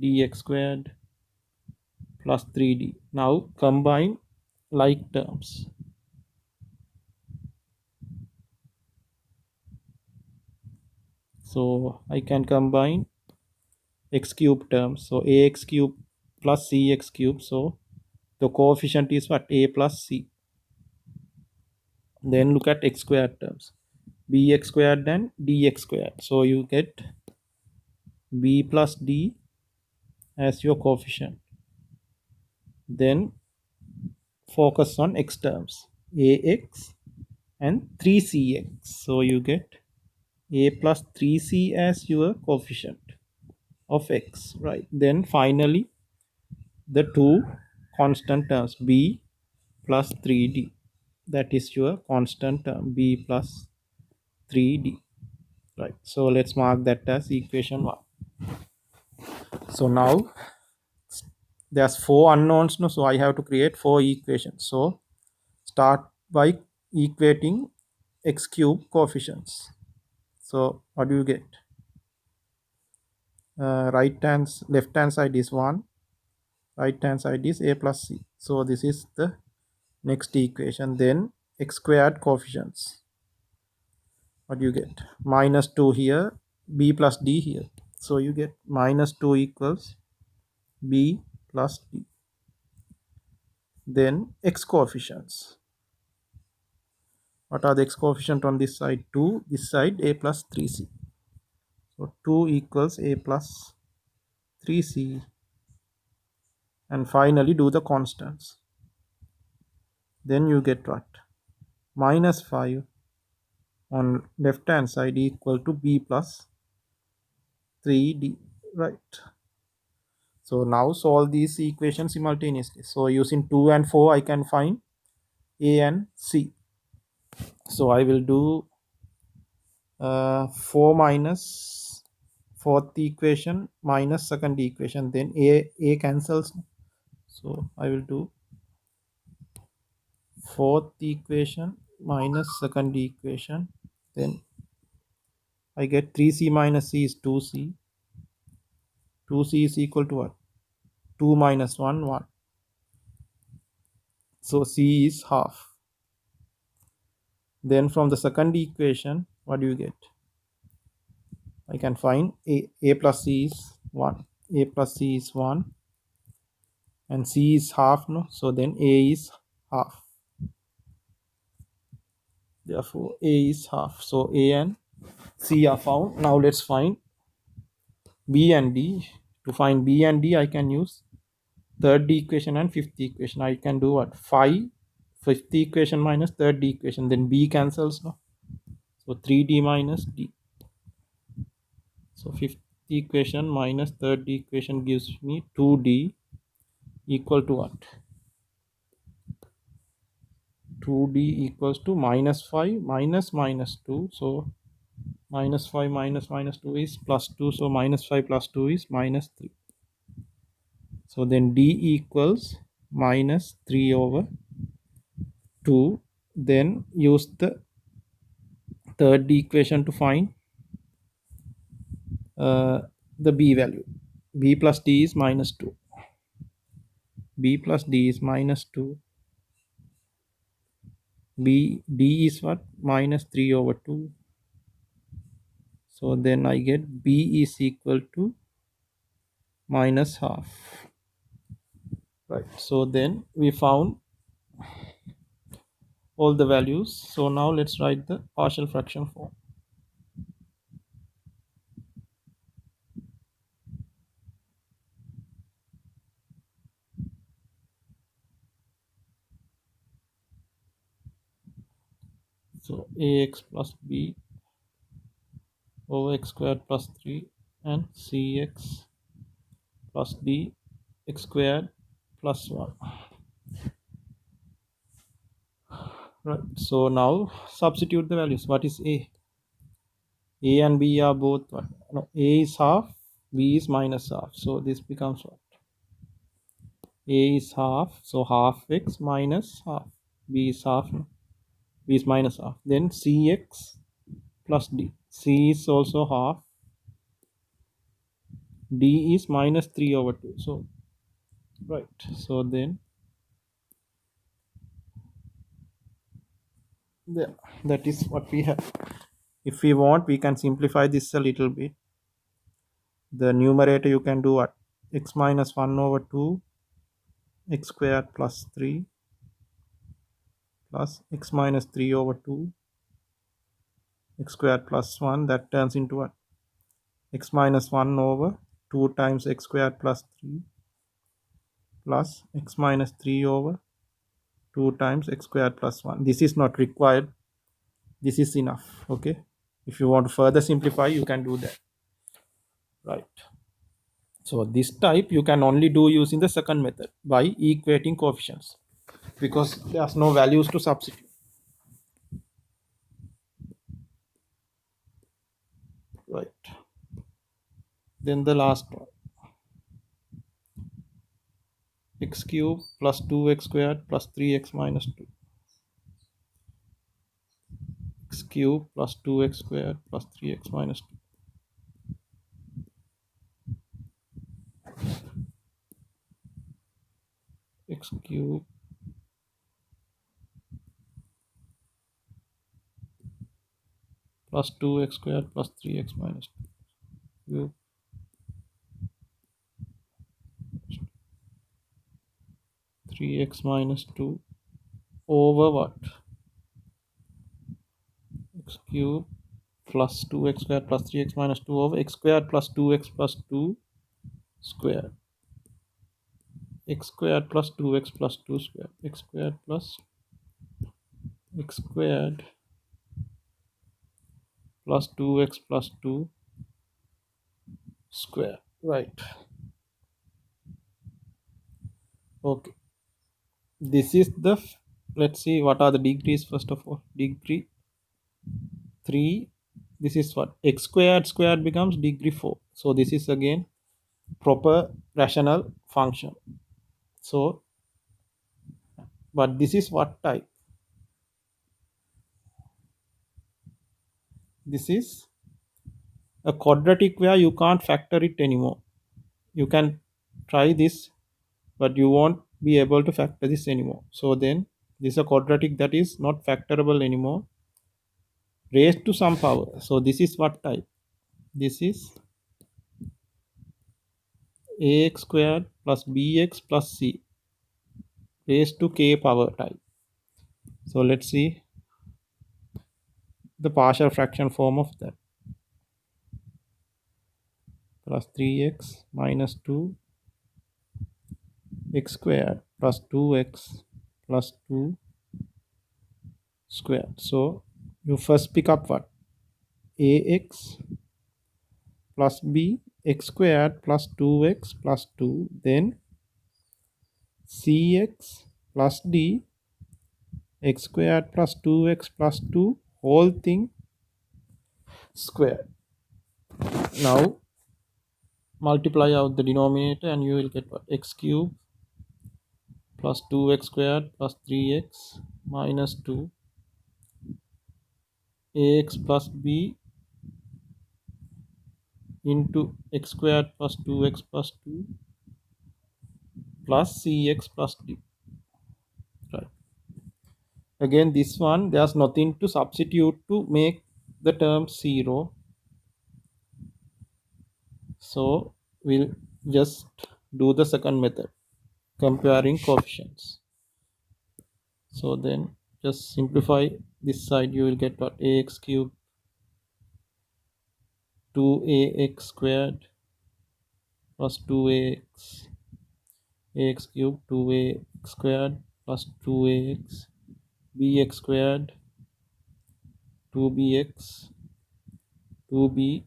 dx squared plus 3d. Now combine like terms. So I can combine x cube terms. So ax cube plus cx cube. So the coefficient is what? A plus c. Then look at x squared terms. Bx squared and dx squared. So you get b plus d as your coefficient. Then focus on x terms. Ax and 3cx. So you get a plus 3c as your coefficient of x. Right. Then finally the two constant terms b plus 3d. That is your constant term b plus 3d. Right. So let's mark that as equation 1. So now there's 4 unknowns now, so I have to create 4 equations. So start by equating x cube coefficients. So what do you get? Left hand side is 1, right hand side is a plus c. So this is the next equation. Then x squared coefficients. What do you get? Minus 2 here, b plus d here. So you get minus 2 equals b plus d. Then x coefficients. What are the x coefficient on this side? 2, this side a plus 3c. So 2 equals a plus 3c. And finally do the constants. Then you get what? Minus 5 on left hand side equal to b plus 3d. Right. So now solve these equations simultaneously. So using 2 and 4 I can find a and c. So I will do 4 minus fourth equation minus second equation. Then a cancels. So I will do fourth equation minus second equation. Then I get 3c minus c is 2c. 2c is equal to what? 2 minus 1, 1. So c is half. Then from the second equation, what do you get? I can find a plus c is 1. A plus c is 1. And c is half, no? So then a is half. Therefore, a is half. So a and c are found. Now let's find b and d. To find b and d, I can use third equation and fifth equation. I can do what? 5 fifth equation minus third equation. Then b cancels, no? So 3d minus d. So fifth equation minus third equation gives me 2d equal to what? 2d equals to minus 5 minus minus 2. So minus 5 minus minus 2 is plus 2. So minus 5 plus 2 is minus 3. So then d equals minus 3 over 2. Then use the third equation to find uh, the b value. B plus d is minus 2. B plus d is minus 2. D is what? Minus 3 over 2. So then I get b is equal to minus half. Right. So then we found all the values. So now let's write the partial fraction form. So ax plus b over x squared plus 3 and cx plus d x squared plus 1. Right. So now substitute the values. What is a? A and b are both what? No, a is half, b is minus half. So this becomes what? A is half, so half x minus half. B is half, no? B is minus half. Then cx plus d. C is also half. D is minus 3 over 2. So, right. So then, yeah, that is what we have. If we want, we can simplify this a little bit. The numerator you can do what? X minus 1 over 2 x squared plus 3 plus x minus 3 over 2 x squared plus 1. That turns into what? X minus 1 over 2 times x squared plus 3 plus x minus 3 over 2 times x squared plus 1. This is not required. This is enough. Okay. If you want to further simplify, you can do that. Right. So this type you can only do using the second method by equating coefficients, because there's no values to substitute. Right. Then the last one, x cube plus 2x squared plus 3x minus 2. X cube plus 2x squared plus 3x minus 2. X cube plus 2x squared plus 3x minus 2. 3x minus 2 over what? X cube plus 2x squared plus 3x minus 2 over x squared plus 2x plus 2 squared. X squared plus 2x plus 2 squared. X squared plus x squared plus 2x plus 2 square. Right. Okay. This is the, let's see what are the degrees first of all. Degree 3. This is what? X squared becomes degree 4. So this is again proper rational function. So, but this is what type? This is a quadratic where you can't factor it anymore. You can try this, but you won't be able to factor this anymore. So then this is a quadratic that is not factorable anymore, raised to some power. So this is what type? This is ax squared plus bx plus c raised to k power type. So let's see the partial fraction form of that. Plus 3x minus 2 x squared plus 2x plus 2 squared. So you first pick up what? Ax plus b, x squared plus 2x plus 2, then cx plus d, x squared plus 2x plus 2 whole thing squared. Now multiply out the denominator and you will get what? X cubed plus 2x squared plus 3x minus 2 ax plus b into x squared plus 2x plus 2 plus cx plus d. Right. Again, this one, there's nothing to substitute to make the term 0. So we'll just do the second method, comparing coefficients. So then just simplify this side, you will get what? Ax cubed 2ax squared plus 2ax, ax cubed 2ax squared plus 2ax, bx squared 2bx, 2b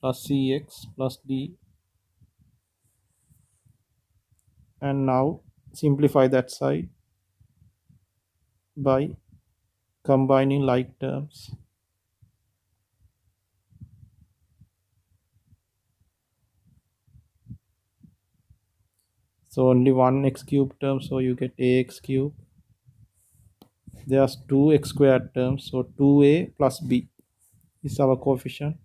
plus cx plus d. And now simplify that side by combining like terms. So only one x cube term, so you get ax cube. There's two x squared terms, so 2a plus b is our coefficient.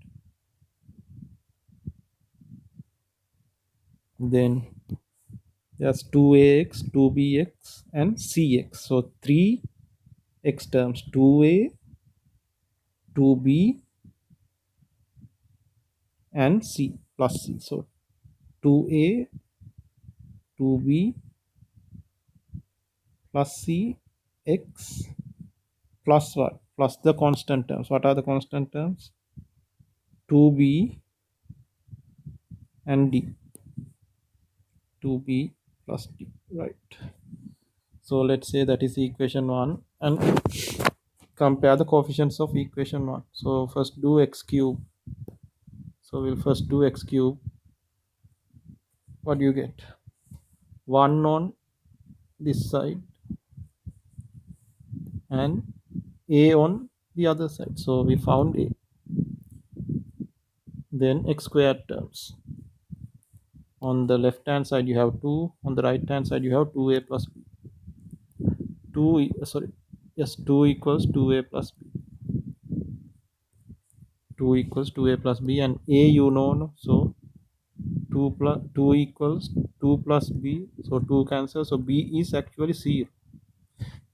Then there's 2ax, 2bx and cx. So 3 x terms, 2a, 2b and c plus c. So 2a, 2b plus c, x plus what? Plus the constant terms. What are the constant terms? 2b and d. 2b plus d. Right. So let's say that is equation 1 and compare the coefficients of equation 1. So first do x cube. So we'll first do x cube. What do you get? 1 on this side and a on the other side. So we found a. Then x squared terms. On the left hand side you have 2. On the right hand side you have 2a plus b. 2 equals 2a plus b. 2 equals 2a plus b and a you know, so 2 equals 2 plus b, so 2 cancels, so b is actually 0.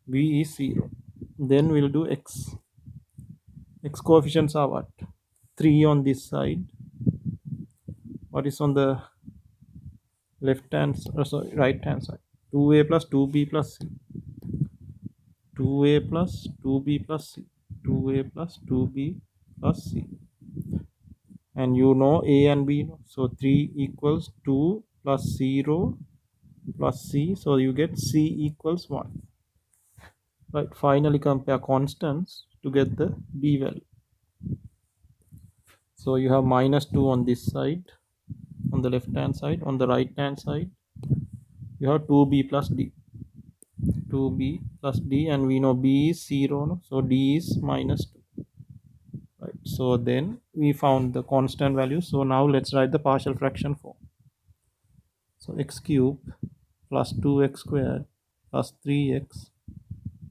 B is 0. Then we'll do x. X coefficients are what? 3 on this side. What is on the left hand, right hand side? 2a plus 2b plus c. 2a plus 2b plus c. 2a plus 2b plus c. And you know a and b, so 3 equals 2 plus 0 plus c, so you get c equals 1. Right, finally compare constants to get the b value. So you have minus 2 on this side, on the left hand side. On the right hand side you have 2b plus d. 2b plus d, and we know b is 0, no? So d is minus 2. Right, so then we found the constant value. So now let's write the partial fraction form. So x cube plus 2x squared plus 3x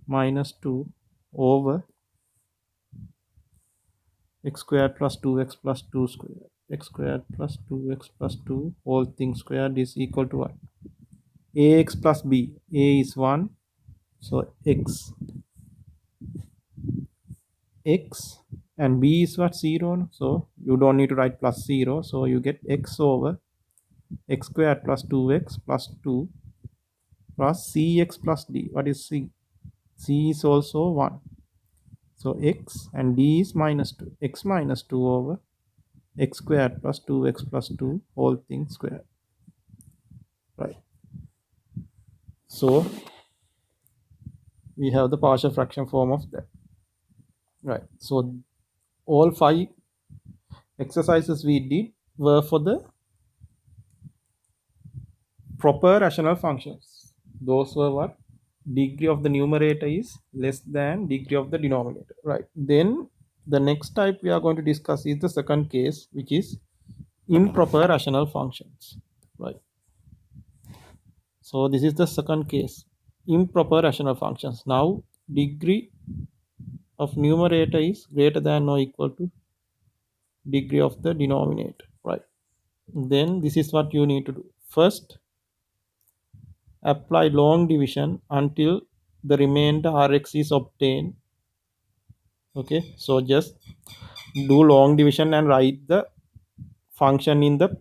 minus 2 over x squared plus 2x plus 2 squared. X squared plus 2x plus 2 whole thing squared is equal to what? Ax plus b. A is 1, so x and b is what? 0, so you don't need to write plus 0, so you get x over x squared plus 2x plus 2 plus cx plus d. What is c? C is also 1, so x and d is minus 2. X minus 2 over x squared plus 2x plus 2 whole thing squared. Right. So we have the partial fraction form of that, right? So all 5 exercises we did were for the proper rational functions. Those were what? Degree of the numerator is less than degree of the denominator, right? Then the next type we are going to discuss is the second case, which is improper rational functions, right? So this is the second case, improper rational functions. Now degree of numerator is greater than or equal to degree of the denominator, right? Then this is what you need to do. First, apply long division until the remainder Rx is obtained. Okay, so just do long division and write the function in the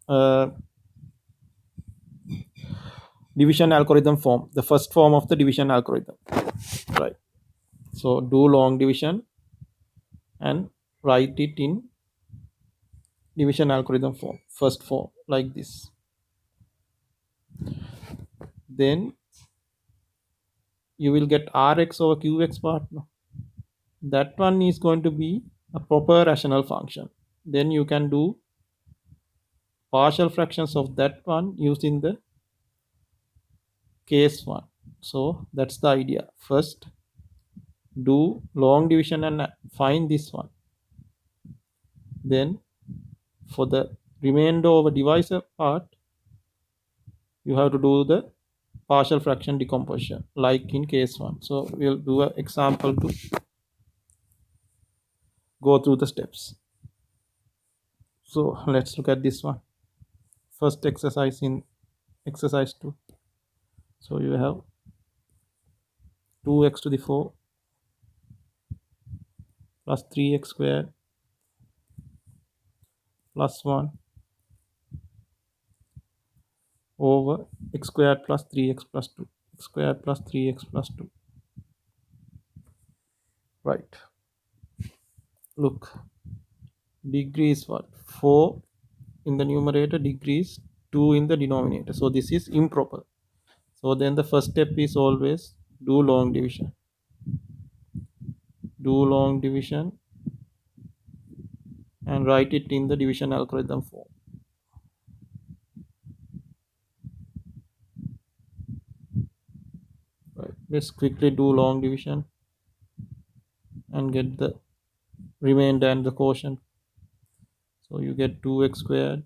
uh, division algorithm form, the first form of the division algorithm, right? So do long division and write it in division algorithm form, first form, like this. Then you will get Rx over Qx partner. That one is going to be a proper rational function. Then you can do partial fractions of that one using the case one. So that's the idea. First do long division and find this one. Then for the remainder over divisor part, you have to do the partial fraction decomposition like in case one. So we'll do an example to go through the steps. So let's look at this one. First exercise in exercise 2. So you have 2x to the 4 plus 3x squared plus 1 over x squared plus 3x plus 2, x squared plus 3x plus 2, right? Look, degree is what? 4 in the numerator, degree is 2 in the denominator, so this is improper. So then the first step is always do long division. Do long division and write it in the division algorithm form. Right, let's quickly do long division and get the remainder and the quotient. So you get 2x squared,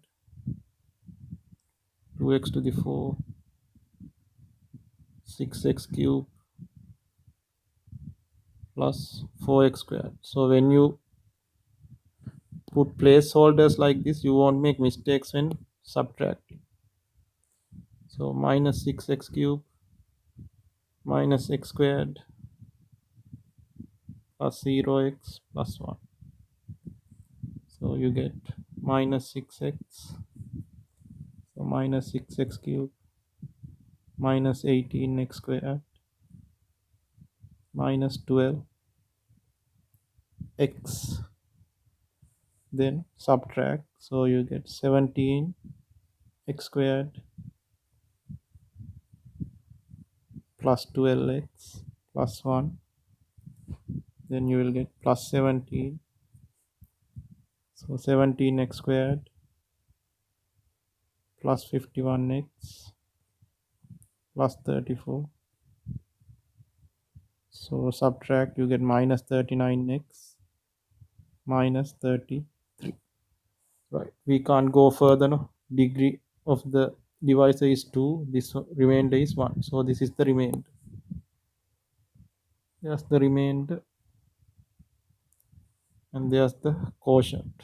2x to the 4, 6x cubed plus 4x squared. So when you put placeholders like this, you won't make mistakes when subtracting. So minus 6x cubed minus x squared plus 0x plus 1. So you get minus 6x. So minus 6x cubed minus 18x squared minus 12x. Then subtract. So you get 17x squared plus 12x plus 1. Then you will get plus 17. So 17x squared plus 51x plus 34. So subtract, you get minus 39x minus 33. Right, we can't go further, no? Degree of the divisor is 2, this remainder is 1. So this is the remainder. There's the remainder and there's the quotient.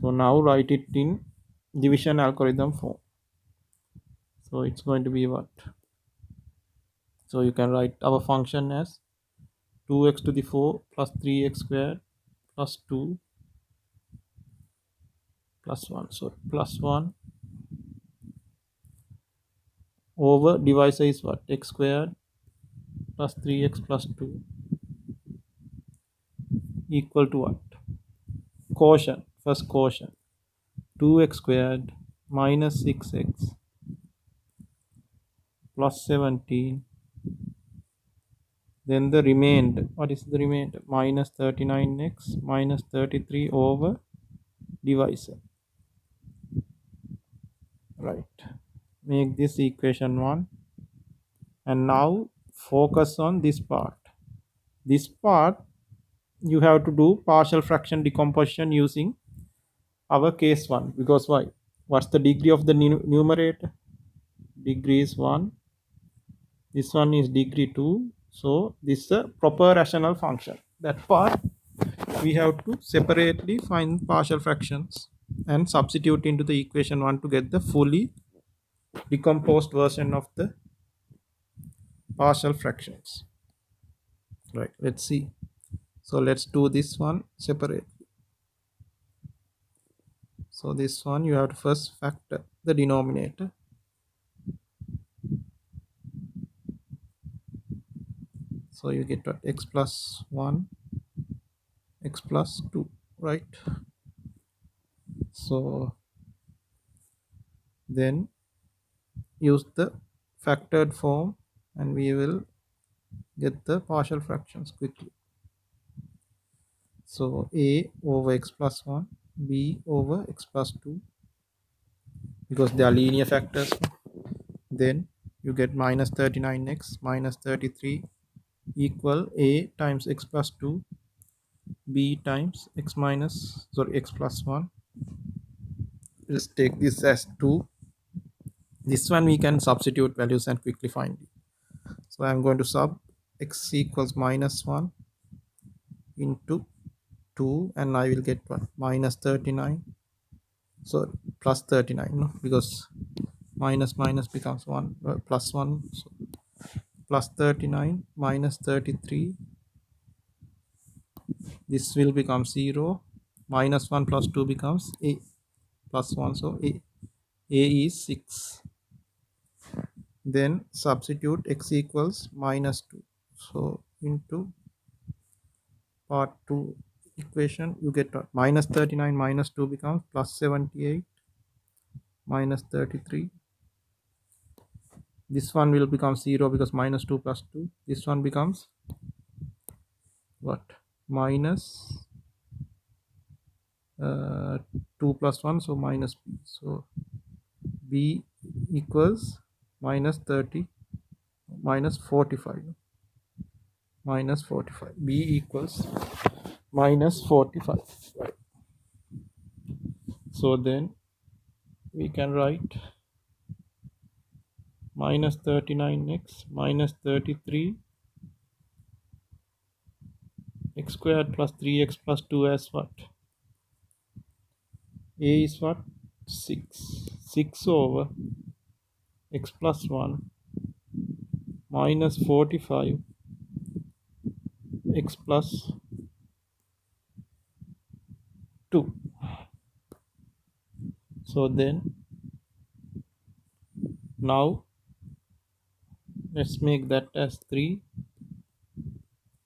So now write it in division algorithm form. So it's going to be what? So you can write our function as 2x to the 4 plus 3x squared plus 2 plus 1. So plus 1 over divisor is what? X squared plus 3x plus 2 equal to what? Quotient. First quotient. 2x squared minus 6x plus 17. Then the remainder, what is the remainder? Minus 39x minus 33 over divisor. Right. Make this equation 1. And now focus on this part. This part you have to do partial fraction decomposition using our case 1. Because why? What's the degree of the numerator? Degree is 1. This one is degree 2. So this is a proper rational function. That part we have to separately find partial fractions and substitute into the equation 1 to get the fully decomposed version of the partial fractions. Right, let's see. So let's do this one separate. So this one you have to first factor the denominator. So you get what? X plus 1, x plus 2, right? So then use the factored form and we will get the partial fractions quickly. So a over x plus 1, b over x plus 2, because they are linear factors. Then you get minus 39x minus 33 equal a times x plus 2, b times x plus 1. Let's take this as 2. This one we can substitute values and quickly find it. So I'm going to sub x equals minus 1 into 2 and I will get what? Minus 39. So plus 39, no? Because minus minus becomes 1, plus 1. So plus 39 minus 33. This will become 0. Minus 1 plus 2 becomes a plus 1. So a is 6. Then substitute x equals minus 2. So into part 2 equation you get minus 39 minus 2 becomes plus 78 minus 33. This one will become 0 because minus 2 plus 2. This one becomes what? Minus 2 plus 1, so minus b. So b equals minus 30 minus 45. Minus 45. B equals minus 45. Right. So then we can write minus 39x minus 33 x squared plus 3x plus 2 as what? A is what? 6. 6 over x plus 1 minus 45 x plus 2. So then now let's make that as 3.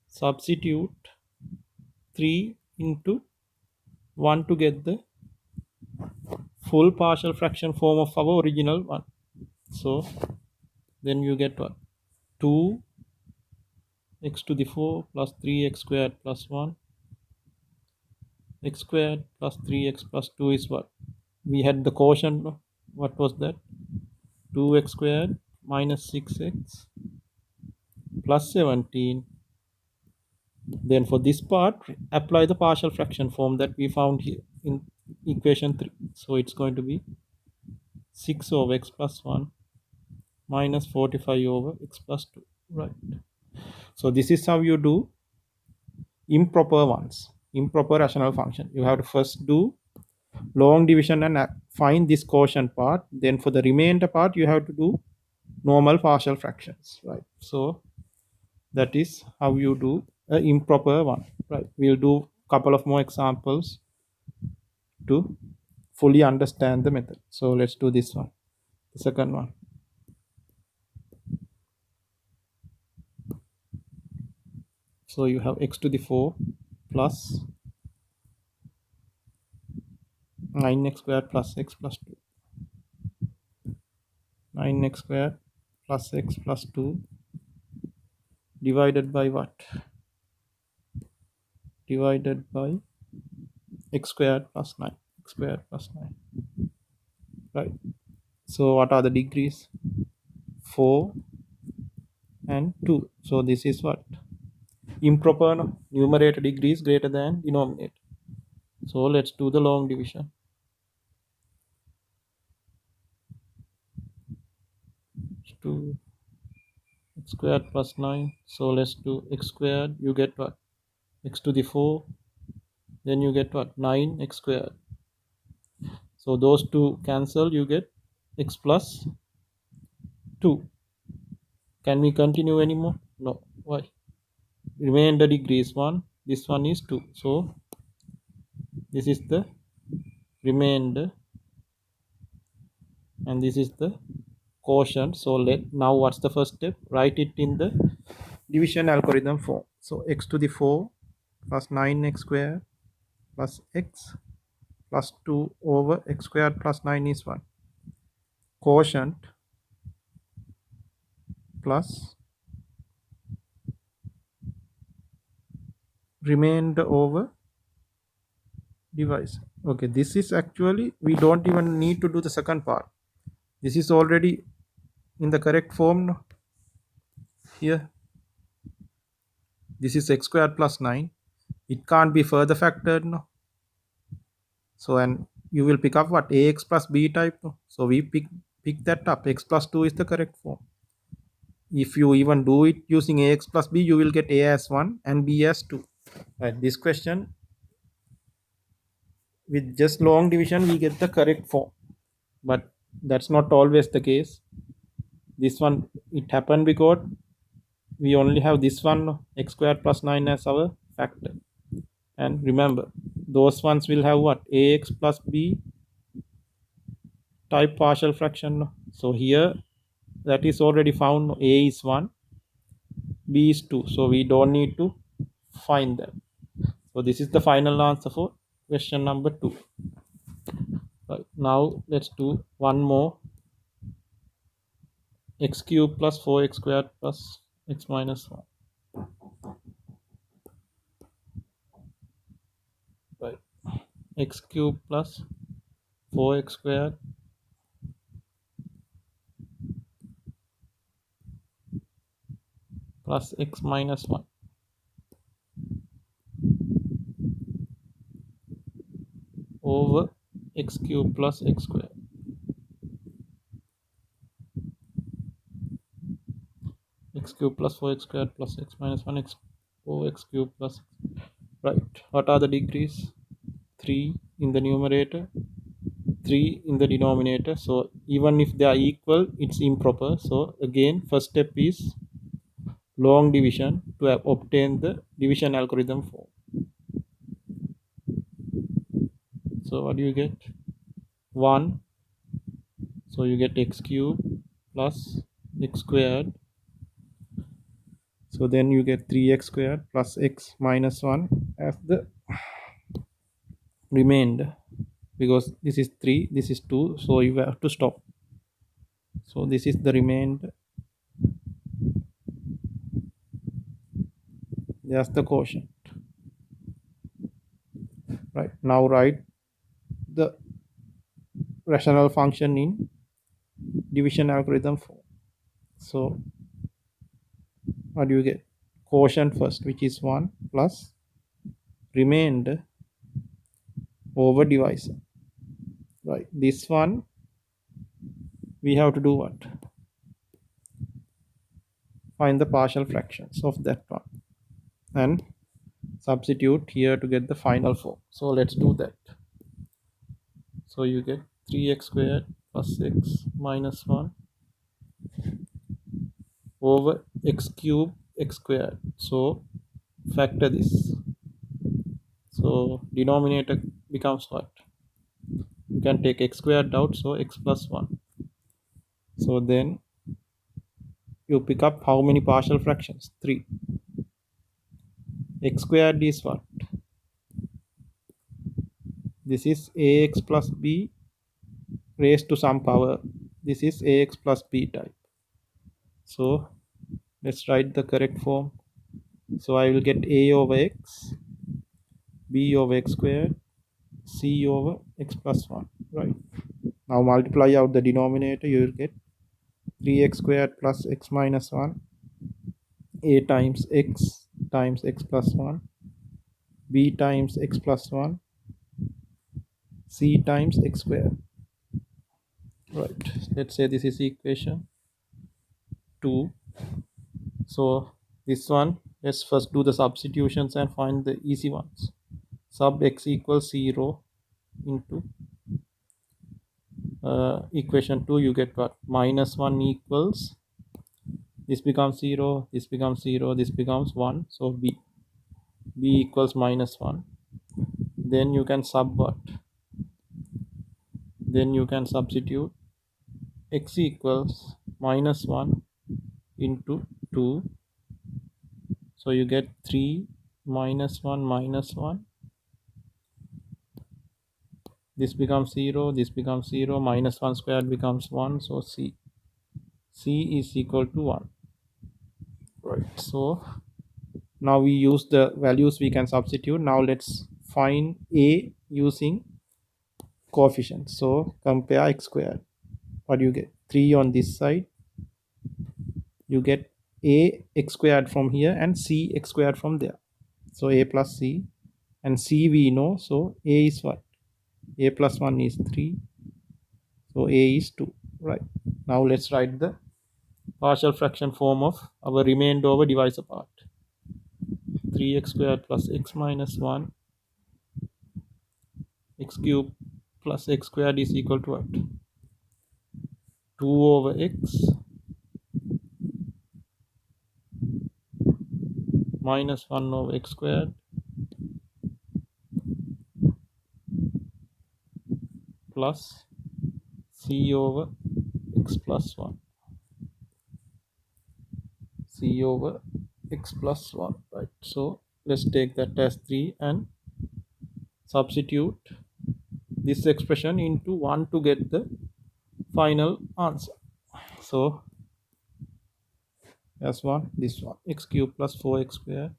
Substitute 3 into 1 to get the full partial fraction form of our original one. So then you get what? 2 x to the 4 plus 3x squared plus 1 x squared plus 3x plus 2 is what? We had the quotient. What was that? 2x squared minus 6x plus 17. Then for this part apply the partial fraction form that we found here in equation 3. So it's going to be 6 over x plus 1 minus 45 over x plus 2. Right. So this is how you do improper ones, improper rational function. You have to first do long division and find this quotient part. Then for the remainder part you have to do normal partial fractions. Right. So that is how you do an improper one. Right. We'll do a couple of more examples to fully understand the method. So let's do this one, the second one. So you have x to the 4 plus 9x squared plus x plus 2. 9x squared plus x plus 2 divided by what? Divided by x squared plus 9. X squared plus 9. Right. So what are the degrees? 4 and 2. So this is what? Improper, no? Numerator degree is greater than denominator. So let's do the long division. 2 x squared plus 9. So let's do x squared. You get what? X to the 4. Then you get what? 9 x squared. So those two cancel. You get x plus 2. Can we continue anymore? No. Why? Remainder degree is 1. This one is 2. So this is the remainder and this is the quotient. So let now what's the first step? Write it in the division algorithm form. So x to the 4 plus 9x squared plus x plus 2 over x squared plus 9 is 1. Quotient plus remainder over divisor. Okay, this is actually, we don't even need to do the second part. This is already in the correct form no? Here. This is x squared plus 9. It can't be further factored no. So and you will pick up what? Ax plus b type no? So we pick that up. X plus 2 is the correct form. If you even do it using ax plus b, you will get a as 1 and b as 2. Right, this question with just long division we get the correct form, but that's not always the case. This one it happened because we only have this one x squared plus 9 as our factor, and remember those ones will have what? Ax plus b type partial fraction. So here that is already found. A is 1, b is 2, so we don't need to find them. So this is the final answer for question number 2. Right, now let's do one more. X cube plus 4x squared plus x minus 1. Right, x cube plus 4x squared plus x minus 1 over x cube plus x squared. X cube plus 4x squared plus x minus 1 x over x cube plus. Right, what are the degrees? 3 in the numerator, 3 in the denominator. So even if they are equal, it's improper. So again, first step is long division to obtain the division algorithm form. So what do you get? 1. So you get x cube plus x squared. So then you get 3x squared plus x minus 1 as the remainder, because this is 3, this is 2, so you have to stop. So this is the remainder. There's the quotient. Right, now write the rational function in division algorithm form. So what do you get? Quotient first, which is 1 plus remainder over divisor. Right, this one we have to do what? Find the partial fractions of that one and substitute here to get the final form. So let's do that. So you get 3x squared plus x minus 1 over x cube x squared. So factor this. So denominator becomes what? You can take x squared out, so x plus 1. So then you pick up how many partial fractions? 3. X squared is what? This is ax plus b raised to some power. This is ax plus b type. So let's write the correct form. So I will get a over x, b over x squared, c over x plus 1, right? Now multiply out the denominator, you will get 3x squared plus x minus 1, a times x plus 1, b times x plus 1, c times x squared, right? Let's say this is equation 2. So this one, let's first do the substitutions and find the easy ones. Sub x equals 0 into equation 2, you get what? Minus 1 equals, this becomes 0, this becomes 0, this becomes 1. So b equals minus 1. Then you can sub what? Then you can substitute x equals minus 1 into 2. So you get 3 minus 1 minus 1. This becomes 0, this becomes 0, minus 1 squared becomes 1. So c is equal to 1, right? So now we use the values we can substitute. Now let's find a using coefficients. So compare x squared. What do you get? 3 on this side. You get a x squared from here and c x squared from there. So a plus c, and c we know. So a is what? A plus 1 is 3. So a is 2, right? Now let's write the partial fraction form of our remainder over divisor part. 3x squared plus x minus 1, x cubed plus x squared is equal to what? 2 over x minus 1 over x squared plus c over x plus 1. C over x plus 1, right? So let's take that as 3 and substitute this expression into 1 to get the final answer. So as 1, this one, x cubed plus 4x squared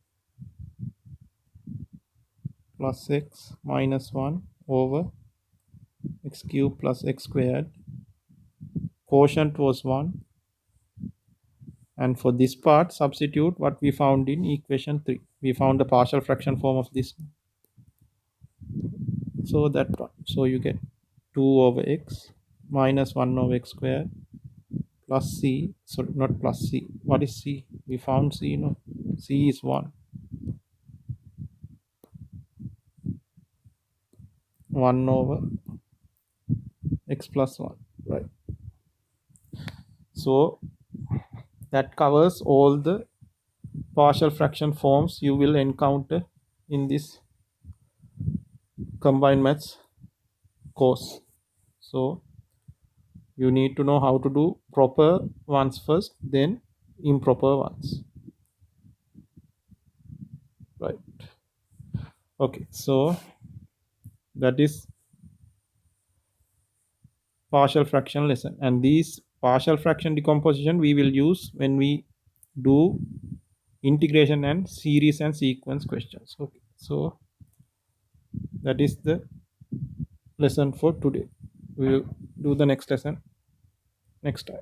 plus x minus 1 over x cubed plus x squared. Quotient was 1. And for this part, substitute what we found in equation 3. We found the partial fraction form of this. So that one. So you get 2 over x minus 1 over x squared plus c. Sorry, not plus c. What is c? We found c, no? C is 1. 1 over x plus 1, right? So that covers all the partial fraction forms you will encounter in this combined maths course. So you need to know how to do proper ones first, then improper ones, right? Okay, so that is partial fraction lesson, and these partial fraction decomposition we will use when we do integration and series and sequence questions. Okay, so that is the lesson for today. We will do the next lesson next time.